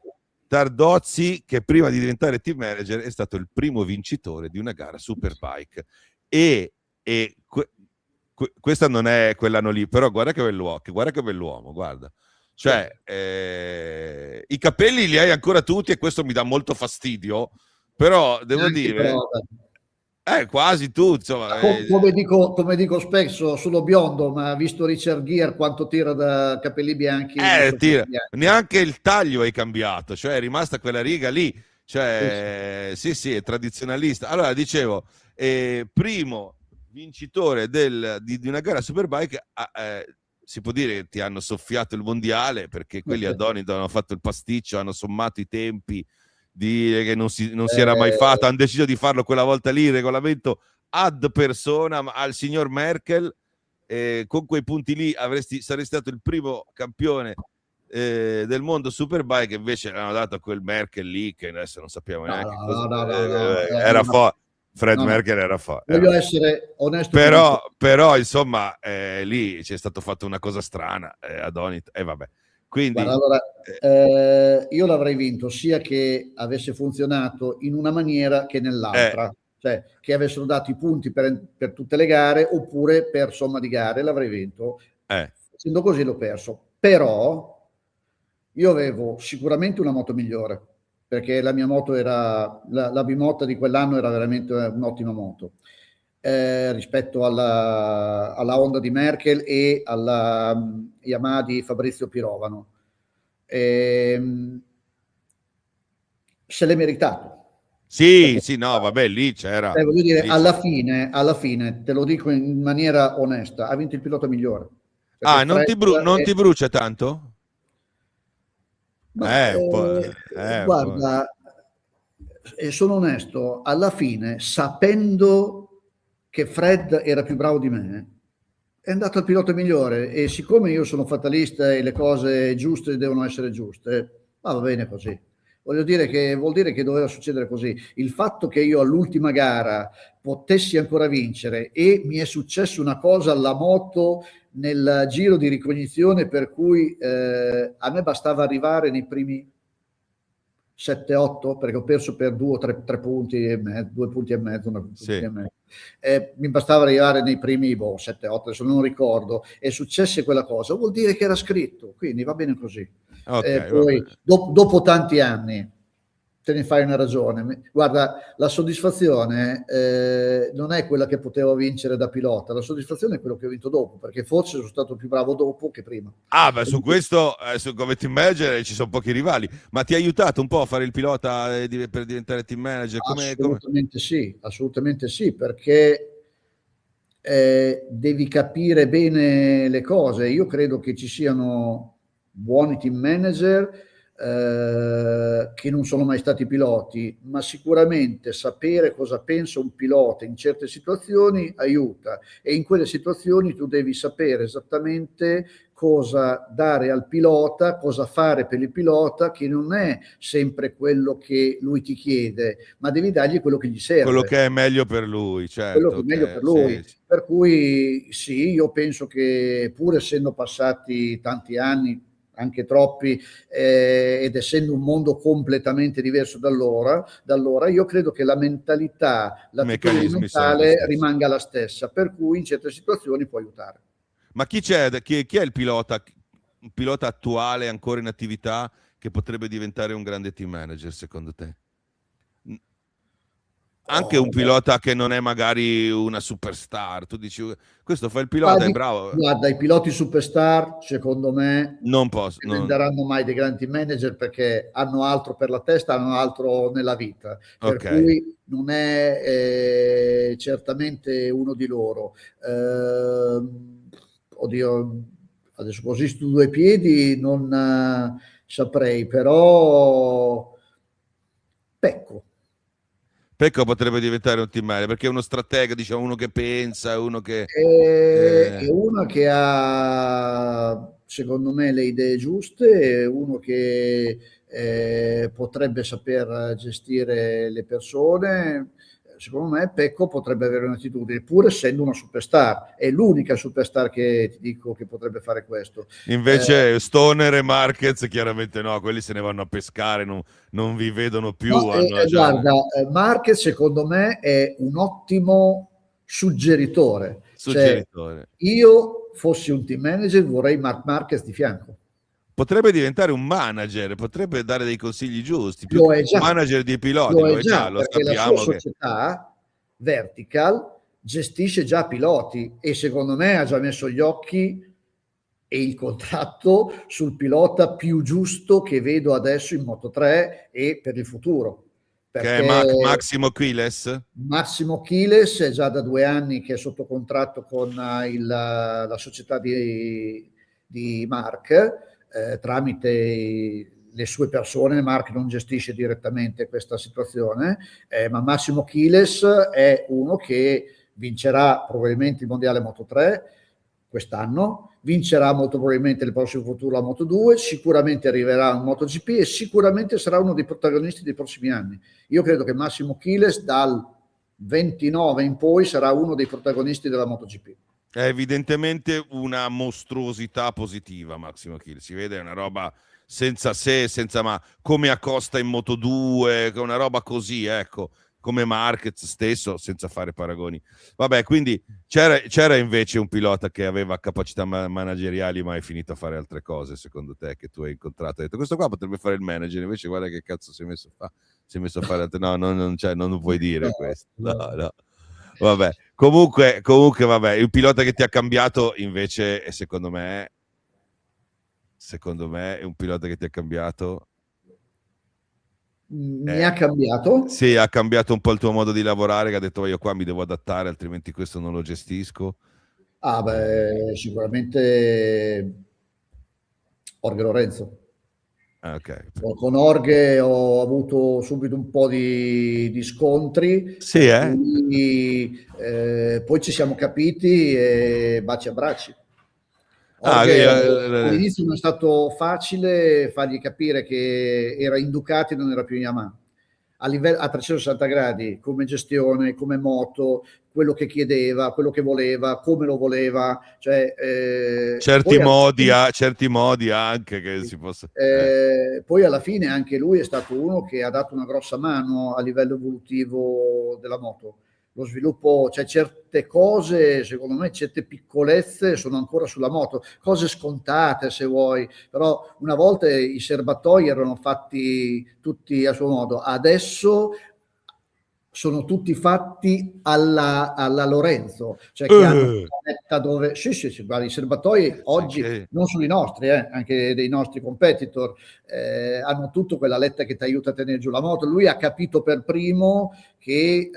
Tardozzi, che prima di diventare team manager è stato il primo vincitore di una gara Superbike e questa non è quell'anno lì, però guarda che bell'uomo, guarda. Cioè, i capelli li hai ancora tutti e questo mi dà molto fastidio, però devo dire quasi tu, insomma. Come dico spesso, sono biondo, ma visto Richard Gere quanto tira da capelli bianchi, Tira. Neanche il taglio hai cambiato, cioè è rimasta quella riga lì, cioè sì, è tradizionalista. Allora dicevo, primo vincitore di una gara Superbike, si può dire che ti hanno soffiato il mondiale, perché quelli ad Donington hanno fatto il pasticcio, hanno sommato i tempi, dire che non si era mai fatto, hanno deciso di farlo quella volta lì, il regolamento ad persona, ma al signor Merkel, con quei punti lì saresti stato il primo campione del mondo Superbike, invece l'hanno dato a quel Merkel lì che adesso non sappiamo neanche cosa era Fred Merkel era voglio essere onesto, però insomma lì c'è stato fatto una cosa strana a Donington e vabbè, quindi guarda, allora, io l'avrei vinto sia che avesse funzionato in una maniera che nell'altra, cioè che avessero dato i punti per tutte le gare oppure per somma di gare, l'avrei vinto. Facendo così l'ho perso, però io avevo sicuramente una moto migliore, perché la mia moto era la bimotta di quell'anno, era veramente un'ottima moto rispetto alla Honda di Merkel e alla Yamaha di Fabrizio Pirovano. Se l'è meritato. Sì, no, vabbè, lì c'era. Voglio dire, alla fine, te lo dico in maniera onesta, ha vinto il pilota migliore. Non ti brucia tanto? Guarda, sono onesto, alla fine, sapendo che Fred era più bravo di me, è andato al pilota migliore, e siccome io sono fatalista e le cose giuste devono essere giuste, va bene così. Vuol dire che doveva succedere così. Il fatto che io all'ultima gara potessi ancora vincere e mi è successo una cosa alla moto nel giro di ricognizione per cui a me bastava arrivare nei primi 7-8, perché ho perso per 2 o 3 punti e mezzo, 2 punti e mezzo, mi bastava arrivare nei primi 7-8, adesso non ricordo, e successe quella cosa, vuol dire che era scritto, quindi va bene così. Poi dopo tanti anni te ne fai una ragione. Guarda, la soddisfazione non è quella che potevo vincere da pilota, la soddisfazione è quello che ho vinto dopo, perché forse sono stato più bravo dopo che prima. Su questo, come team manager ci sono pochi rivali, ma ti ha aiutato un po' a fare il pilota per diventare team manager? Assolutamente sì, perché devi capire bene le cose. Io credo che ci siano buoni team manager che non sono mai stati piloti, ma sicuramente sapere cosa pensa un pilota in certe situazioni aiuta, e in quelle situazioni tu devi sapere esattamente cosa dare al pilota, cosa fare per il pilota, che non è sempre quello che lui ti chiede, ma devi dargli quello che gli serve. Quello che è meglio per lui, certo. Quello che è meglio per lui. Sì. Per cui sì, io penso che pur essendo passati tanti anni, anche troppi, ed essendo un mondo completamente diverso da allora, io credo che la mentalità, l'attitudine mentale rimanga la stessa, per cui in certe situazioni può aiutare. Ma chi è il pilota attuale ancora in attività che potrebbe diventare un grande team manager secondo te? Anche un pilota che non è magari una superstar, tu dici questo fa il pilota, è bravo. Guarda, i piloti superstar secondo me non diventeranno mai dei grandi manager, perché hanno altro per la testa, hanno altro nella vita, per cui non è certamente uno di loro. Oddio, adesso così su due piedi non saprei, però Pecco potrebbe diventare un team manager, perché è uno stratega, diciamo, uno che pensa, uno che... È uno che ha, secondo me, le idee giuste, è uno che potrebbe saper gestire le persone. Secondo me Pecco potrebbe avere un'attitudine, pur essendo una superstar, è l'unica superstar che ti dico che potrebbe fare questo. Invece Stoner e Marquez chiaramente no, quelli se ne vanno a pescare, non vi vedono più. No, guarda, Marquez secondo me è un ottimo suggeritore. Cioè, io fossi un team manager vorrei Marc Marquez di fianco. Potrebbe diventare un manager, potrebbe dare dei consigli giusti, più lo è già, manager di piloti, lo è già, lo perché sappiamo. La sua società Vertical gestisce già piloti e secondo me ha già messo gli occhi e il contratto sul pilota più giusto che vedo adesso in Moto3 e per il futuro. Che è Massimo Quiles? Massimo Quiles è già da 2 anni che è sotto contratto con la società di Marc, tramite le sue persone. Marc non gestisce direttamente questa situazione, ma Massimo Quiles è uno che vincerà probabilmente il mondiale Moto3 quest'anno, vincerà molto probabilmente nel prossimo futuro la Moto2, sicuramente arriverà in MotoGP e sicuramente sarà uno dei protagonisti dei prossimi anni. Io credo che Massimo Quiles dal 29 in poi sarà uno dei protagonisti della MotoGP. È evidentemente una mostruosità positiva Massimo Quiles, si vede, è una roba senza se, senza ma, come Acosta in Moto2, una roba così, ecco, come Marquez stesso, senza fare paragoni. Vabbè, quindi c'era invece un pilota che aveva capacità manageriali ma è finito a fare altre cose, secondo te, che tu hai incontrato? Hai detto, questo qua potrebbe fare il manager, invece guarda che cazzo si è messo a fare altre... No, non puoi dire questo. No. Vabbè, comunque, vabbè, il pilota che ti ha cambiato invece è secondo me è un pilota che ti ha cambiato. Mi ha cambiato? Sì, ha cambiato un po' il tuo modo di lavorare, che ha detto io qua mi devo adattare, altrimenti questo non lo gestisco. Sicuramente Jorge Lorenzo. Okay. Con Jorge ho avuto subito un po' di scontri, sì, poi ci siamo capiti e baci e abbracci. All'inizio non è stato facile fargli capire che era in Ducati e non era più in Yamaha. A 360 gradi, come gestione, come moto, quello che chiedeva, quello che voleva, come lo voleva, cioè, certi modi anche che si possa... Poi alla fine anche lui è stato uno che ha dato una grossa mano a livello evolutivo della moto. Lo sviluppo, cioè certe cose, secondo me, certe piccolezze sono ancora sulla moto, cose scontate se vuoi, però una volta i serbatoi erano fatti tutti a suo modo, adesso sono tutti fatti alla Lorenzo, cioè che hanno una letta dove... Sì, guarda, i serbatoi oggi non sono i nostri, anche dei nostri competitor, hanno tutto quella letta che ti aiuta a tenere giù la moto. Lui ha capito per primo che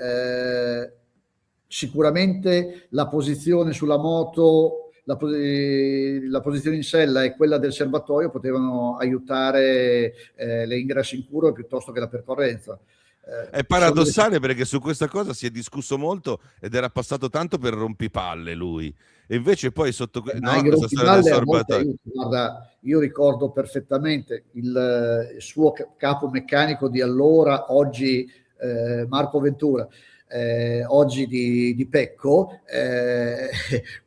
sicuramente la posizione sulla moto, la posizione in sella e quella del serbatoio potevano aiutare le ingressi in curva piuttosto che la percorrenza. È paradossale perché su questa cosa si è discusso molto ed era passato tanto per rompipalle lui, e invece poi sotto questa storia del serbatoio. Guarda, io ricordo perfettamente il suo capo meccanico di allora, oggi Marco Ventura, oggi di Pecco,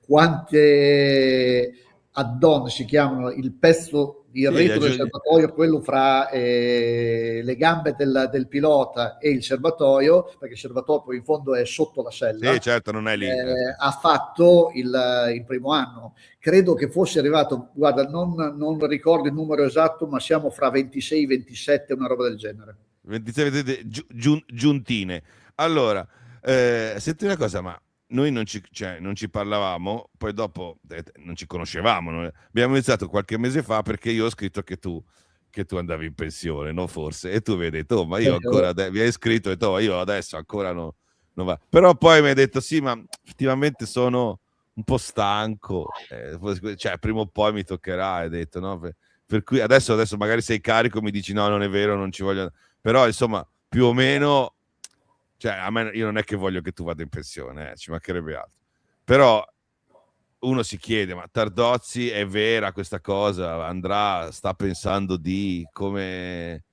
quante add-on si chiamano, il pezzo il retro del serbatoio, quello fra le gambe del pilota e il serbatoio, perché il serbatoio poi in fondo è sotto la sella. Sì, certo, non è lì. Ha fatto il primo anno. Credo che fosse arrivato, guarda, non ricordo il numero esatto, ma siamo fra 26 27, una roba del genere. 26 giuntine. Allora, senti una cosa, ma noi non ci parlavamo, poi dopo non ci conoscevamo. Abbiamo iniziato qualche mese fa perché io ho scritto che tu andavi in pensione, no? Forse, e tu mi hai detto, oh, ma io ancora, mi hai scritto e detto, io adesso ancora non va. Però poi mi hai detto, sì, ma effettivamente sono un po' stanco, cioè prima o poi mi toccherà, hai detto, no? Per cui adesso magari sei carico, mi dici no, non è vero, non ci voglio, però insomma, più o meno, cioè a me, io non è che voglio che tu vada in pensione, ci mancherebbe altro, però uno si chiede, ma Tardozzi è vera questa cosa? Sta pensando di come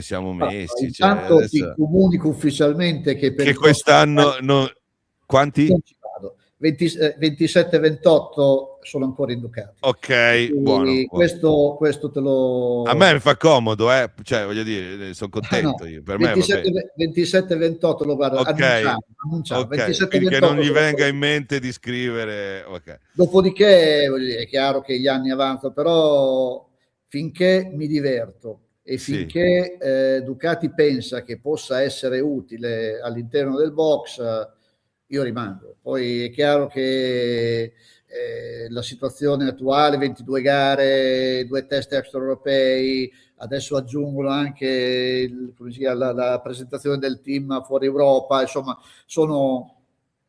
siamo messi? Intanto Cioè, ti comunico ufficialmente che per che quest'anno quanti? Non ci vado. 27-28 sono ancora in Ducati. Ok, buono. Questo te lo... A me mi fa comodo, cioè voglio dire, sono contento io. Per me va bene. 27-28 lo guardo, annunciamo. Ok, quindi che non gli venga in mente di scrivere. Okay. Dopodiché è chiaro che gli anni avanzano, però finché mi diverto e finché Ducati pensa che possa essere utile all'interno del box, io rimango. Poi è chiaro che la situazione attuale, 22 gare, 2 test extraeuropei, adesso aggiungono anche la presentazione del team fuori Europa, insomma, sono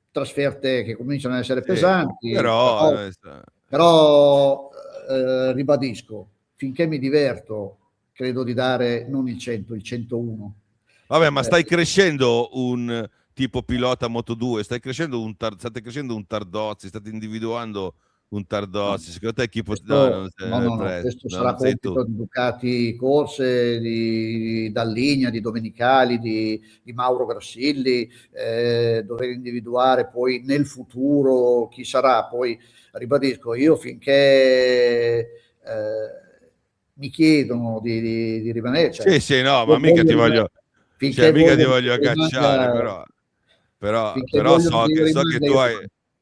trasferte che cominciano ad essere pesanti, però ribadisco, finché mi diverto, credo di dare non il 100, il 101. Vabbè, ma stai crescendo un tipo pilota Moto2, state crescendo un Tardozzi, state individuando un Tardozzi, secondo te chi può... No, questo sarà compito di Ducati Corse, di Dalligna, di Domenicali, di Mauro Grassilli, dover individuare poi nel futuro chi sarà. Poi ribadisco, io finché mi chiedono di rimanere, cioè, sì, no, ma mica ti voglio, cioè, mica ti voglio cacciare, però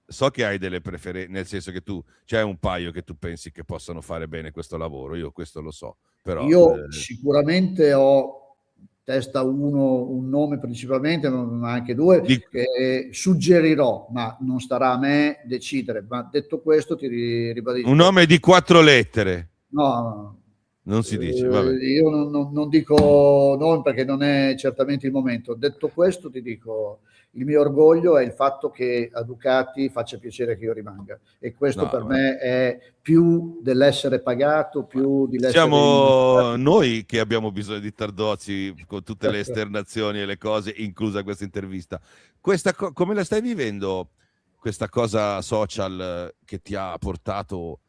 so che hai delle preferenze, nel senso che tu c'è un paio che tu pensi che possano fare bene questo lavoro, io questo lo so, però io sicuramente ho testa un nome principalmente, non anche due, che suggerirò, ma non starà a me decidere. Ma detto questo ti ribadisco, un nome di 4 lettere. No, non si dice, vabbè. Io non dico nome perché non è certamente il momento. Detto questo ti dico, il mio orgoglio è il fatto che a Ducati faccia piacere che io rimanga, e questo per me è più dell'essere pagato, più di l'essere... Siamo noi che abbiamo bisogno di Tardozzi con tutte le esternazioni e le cose, inclusa questa intervista. Come la stai vivendo questa cosa social che ti ha portato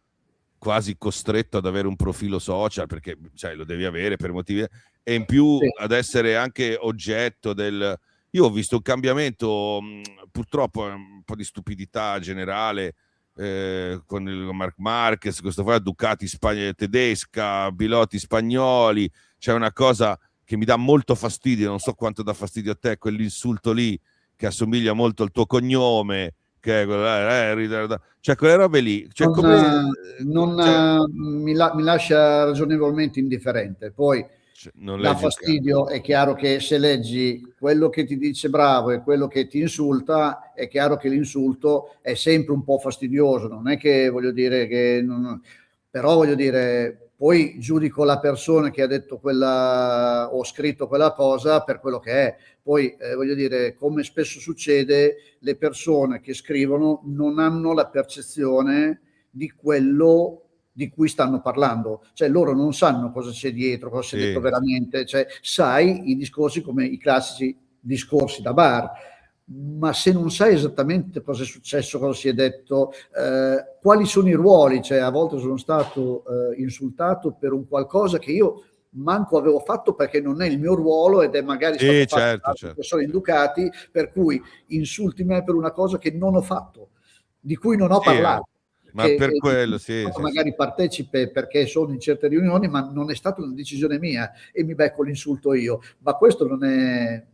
quasi costretto ad avere un profilo social, perché lo devi avere per motivi, e in più ad essere anche oggetto del... Io ho visto un cambiamento, purtroppo un po' di stupidità generale, con il Marc Marquez, questo qua, Ducati tedesca, piloti spagnoli, c'è una cosa che mi dà molto fastidio, non so quanto dà fastidio a te, quell'insulto lì che assomiglia molto al tuo cognome, che è cioè quelle robe lì, mi lascia ragionevolmente indifferente. Poi dà fastidio, è chiaro che se leggi quello che ti dice bravo e quello che ti insulta, è chiaro che l'insulto è sempre un po' fastidioso, non è che voglio dire che però voglio dire, poi giudico la persona che ha detto quella o scritto quella cosa per quello che è. Poi voglio dire, come spesso succede, le persone che scrivono non hanno la percezione di quello di cui stanno parlando, cioè loro non sanno cosa c'è dietro, cosa c'è detto veramente, cioè sai i discorsi come i classici discorsi da bar, ma se non sai esattamente cosa è successo, cosa si è detto, quali sono i ruoli, cioè a volte sono stato insultato per un qualcosa che io manco avevo fatto perché non è il mio ruolo ed è magari stato fatto da altre persone in Ducati, per cui insulti me per una cosa che non ho fatto, di cui non ho parlato. Ma per quello, sì, sì, magari sì. partecipe perché sono in certe riunioni, ma non è stata una decisione mia e mi becco l'insulto io. Ma questo non è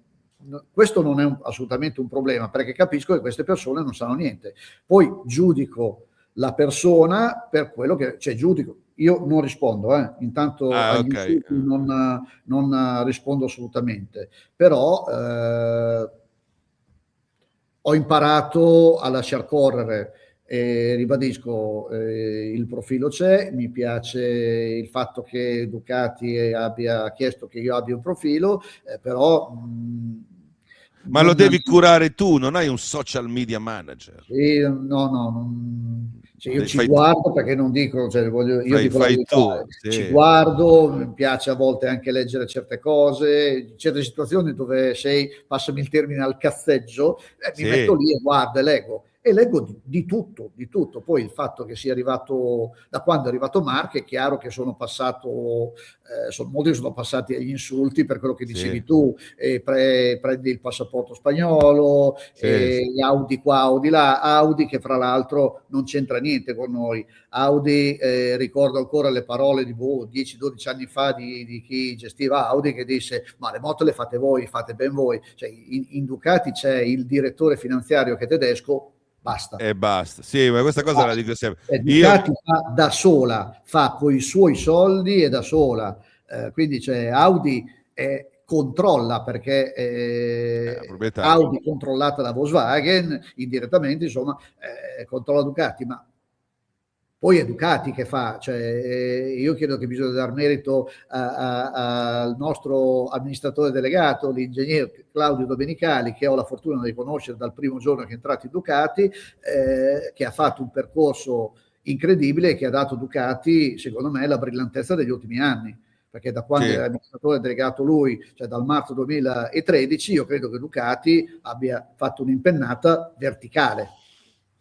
assolutamente un problema, perché capisco che queste persone non sanno niente. Poi giudico la persona per quello che, cioè giudico, io non rispondo, intanto Ah, agli ok. insulti non rispondo assolutamente, però ho imparato a lasciar correre. Ribadisco, il profilo c'è, mi piace il fatto che Ducati abbia chiesto che io abbia un profilo, però Ma lo non... devi curare tu, non hai un social media manager. Sì, no, cioè io ci Fai, guardo perché non dico, cioè io dico la fai verità, tu, ci sì, guardo, mi piace a volte anche leggere certe cose, certe situazioni dove sei, passami il termine, al cazzeggio, mi metto sì, lì e guardo e leggo di tutto, di tutto. Poi il fatto che sia arrivato, da quando è arrivato Mark, è chiaro che sono passato, molti sono passati agli insulti per quello che sì, dicevi tu, prendi il passaporto spagnolo, sì, sì. Audi qua, Audi là, Audi che fra l'altro non c'entra niente con noi. Audi, ricordo ancora le parole di 10-12 anni fa di chi gestiva Audi, che disse: ma le moto le fate voi, fate ben voi. Cioè, in Ducati c'è il direttore finanziario che è tedesco, basta. E basta. Sì, ma questa cosa la dico sempre. Io, Ducati fa da sola, fa con i suoi soldi e da sola. Quindi cioè, Audi controlla, perché proprietario. Audi controllata da Volkswagen indirettamente, insomma, controlla Ducati, ma poi è Ducati che fa, cioè, io credo che bisogna dar merito al nostro amministratore delegato, l'ingegner Claudio Domenicali, che ho la fortuna di conoscere dal primo giorno che è entrato in Ducati, che ha fatto un percorso incredibile e che ha dato Ducati, secondo me, la brillantezza degli ultimi anni, perché da quando è Sì, amministratore delegato lui, cioè dal marzo 2013, io credo che Ducati abbia fatto un'impennata verticale.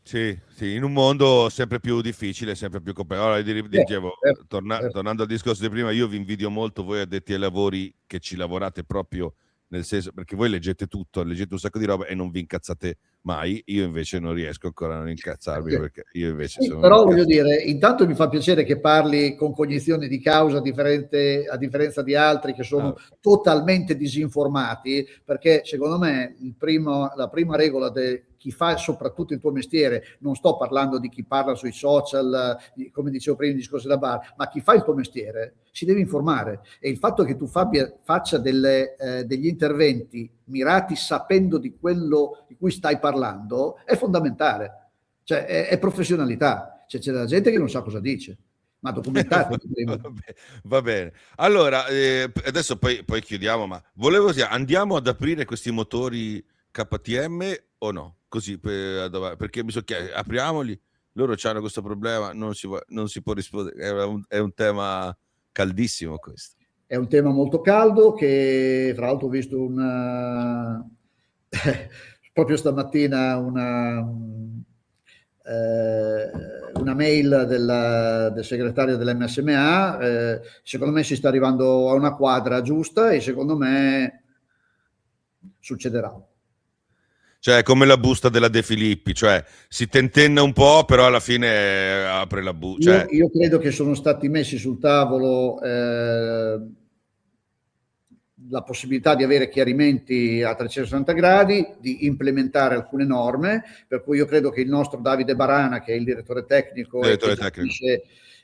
sì, sì, in un mondo sempre più difficile, sempre più complesso. Allora, dicevo, Certo, certo. tornando al discorso di prima, io vi invidio molto voi addetti ai lavori che ci lavorate proprio nel senso, perché voi leggete tutto, leggete un sacco di roba e non vi incazzate mai. Io invece non riesco ancora a non incazzarmi perché io invece Sì, sono un però voglio incazzo. dire, intanto mi fa piacere che parli con cognizione di causa, a differenza di altri che sono Ah, totalmente disinformati, perché secondo me la prima regola di chi fa soprattutto il tuo mestiere, non sto parlando di chi parla sui social, come dicevo prima, in discorsi da bar, ma chi fa il tuo mestiere si deve informare, e il fatto che tu faccia degli interventi mirati sapendo di quello di cui stai parlando è fondamentale. Cioè, è professionalità. Cioè, c'è della gente che non sa cosa dice, ma documentate prima. Va bene. Allora, adesso poi chiudiamo, ma volevo dire, andiamo ad aprire questi motori KTM o no? Così, perché mi so chiesto, apriamoli, loro hanno questo problema, non si può rispondere, è un tema caldissimo questo. È un tema molto caldo che, tra l'altro, ho visto proprio stamattina una mail del segretario dell'MSMA. Secondo me si sta arrivando a una quadra giusta e secondo me succederà. Cioè, è come la busta della De Filippi, cioè si tentenna un po', però alla fine apre la busta. Cioè, Io credo che sono stati messi sul tavolo la possibilità di avere chiarimenti a 360 gradi, di implementare alcune norme, per cui io credo che il nostro Davide Barana, che è il direttore tecnico e direttore tecnico.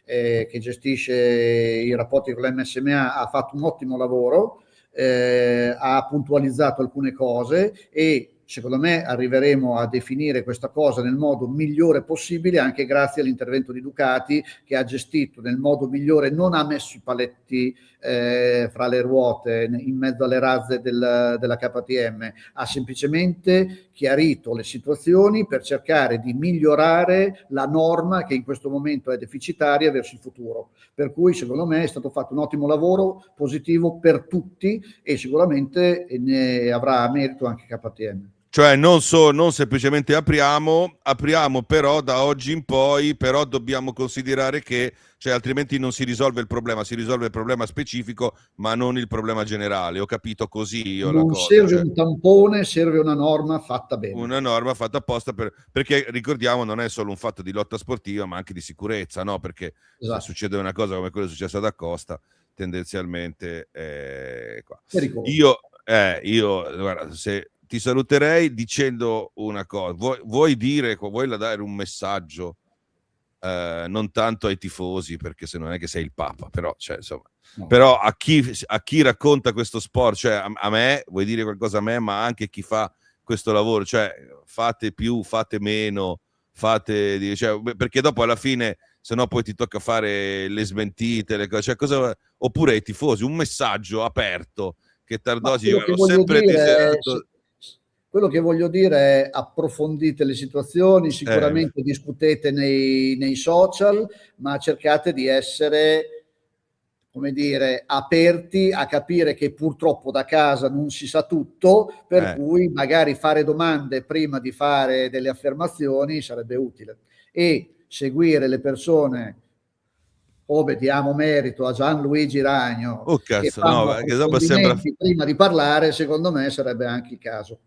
che gestisce i rapporti con l'MSMA, ha fatto un ottimo lavoro, ha puntualizzato alcune cose e secondo me arriveremo a definire questa cosa nel modo migliore possibile, anche grazie all'intervento di Ducati, che ha gestito nel modo migliore, non ha messo i paletti fra le ruote in mezzo alle razze della KTM, ha semplicemente chiarito le situazioni per cercare di migliorare la norma che in questo momento è deficitaria verso il futuro. Per cui secondo me è stato fatto un ottimo lavoro positivo per tutti e sicuramente ne avrà merito anche KTM. Cioè non semplicemente apriamo, però da oggi in poi, però dobbiamo considerare che, cioè, altrimenti non si risolve il problema, si risolve il problema specifico, ma non il problema generale. Ho capito così io la Non cosa, serve cioè un tampone, serve una norma fatta bene. una norma fatta apposta perché ricordiamo non è solo un fatto di lotta sportiva, ma anche di sicurezza, no? Perché se Esatto, succede una cosa come quella successa ad Acosta, tendenzialmente qua. pericoloso. Io guarda, se ti saluterei dicendo una cosa, vuoi dare un messaggio, non tanto ai tifosi, perché se non è che sei il Papa, però, cioè, insomma, No. però a chi racconta questo sport, cioè a me, vuoi dire qualcosa a me, ma anche chi fa questo lavoro, cioè fate più, fate meno, cioè, perché dopo alla fine, se no poi ti tocca fare le smentite, le cose, cioè, oppure ai tifosi, un messaggio aperto che Ma Tardozzi ho sempre desiderato. quello che voglio dire è approfondite le situazioni, Eh, sicuramente discutete nei social, ma cercate di essere, come dire, aperti a capire che purtroppo da casa non si sa tutto, per eh. cui magari fare domande prima di fare delle affermazioni sarebbe utile. E seguire le persone, come diamo merito a Gianluigi Ragno, Oh che cazzo, no, fanno che dopo sembra. approfondimenti prima di parlare, secondo me sarebbe anche il caso.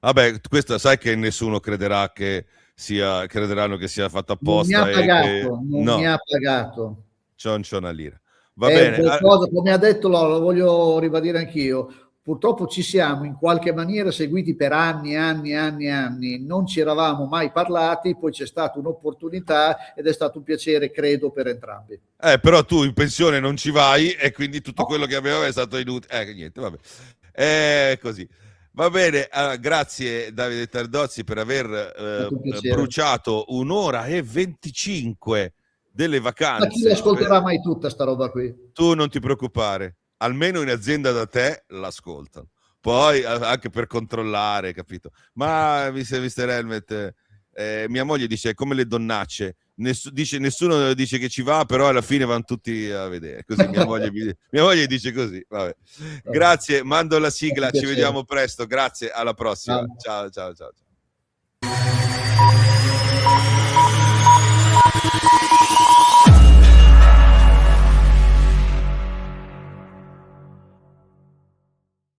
Vabbè, questa sai che nessuno crederanno che sia fatta Non mi ha apposta e che pagato, non mi no, ha pagato. c'è una lira. Va È un bene, qualcosa, come ha detto, lo voglio ribadire anch'io. Purtroppo ci siamo in qualche maniera seguiti per anni, anni, anni, anni. Non ci eravamo mai parlati, poi c'è stata un'opportunità ed è stato un piacere, credo, per entrambi. però tu in pensione non ci vai e quindi tutto quello No, che aveva è stato inutile. Niente, vabbè. È così. Va bene, allora, grazie Davide Tardozzi per aver è stato un piacere. bruciato 1 ora e 25 delle Ma chi vacanze. l'ascolterà mai tutta sta roba qui? Tu non ti preoccupare, almeno in azienda da te l'ascoltano. Poi anche per controllare, capito? Ma Mr. Helmet, mia moglie dice è come le donnacce, nessuno dice che ci va, però alla fine vanno tutti a vedere. Così mia moglie dice così. Vabbè. Grazie, mando la È stato un sigla, ci piacere. vediamo presto. Grazie, alla prossima. Ciao. Ciao, ciao, ciao.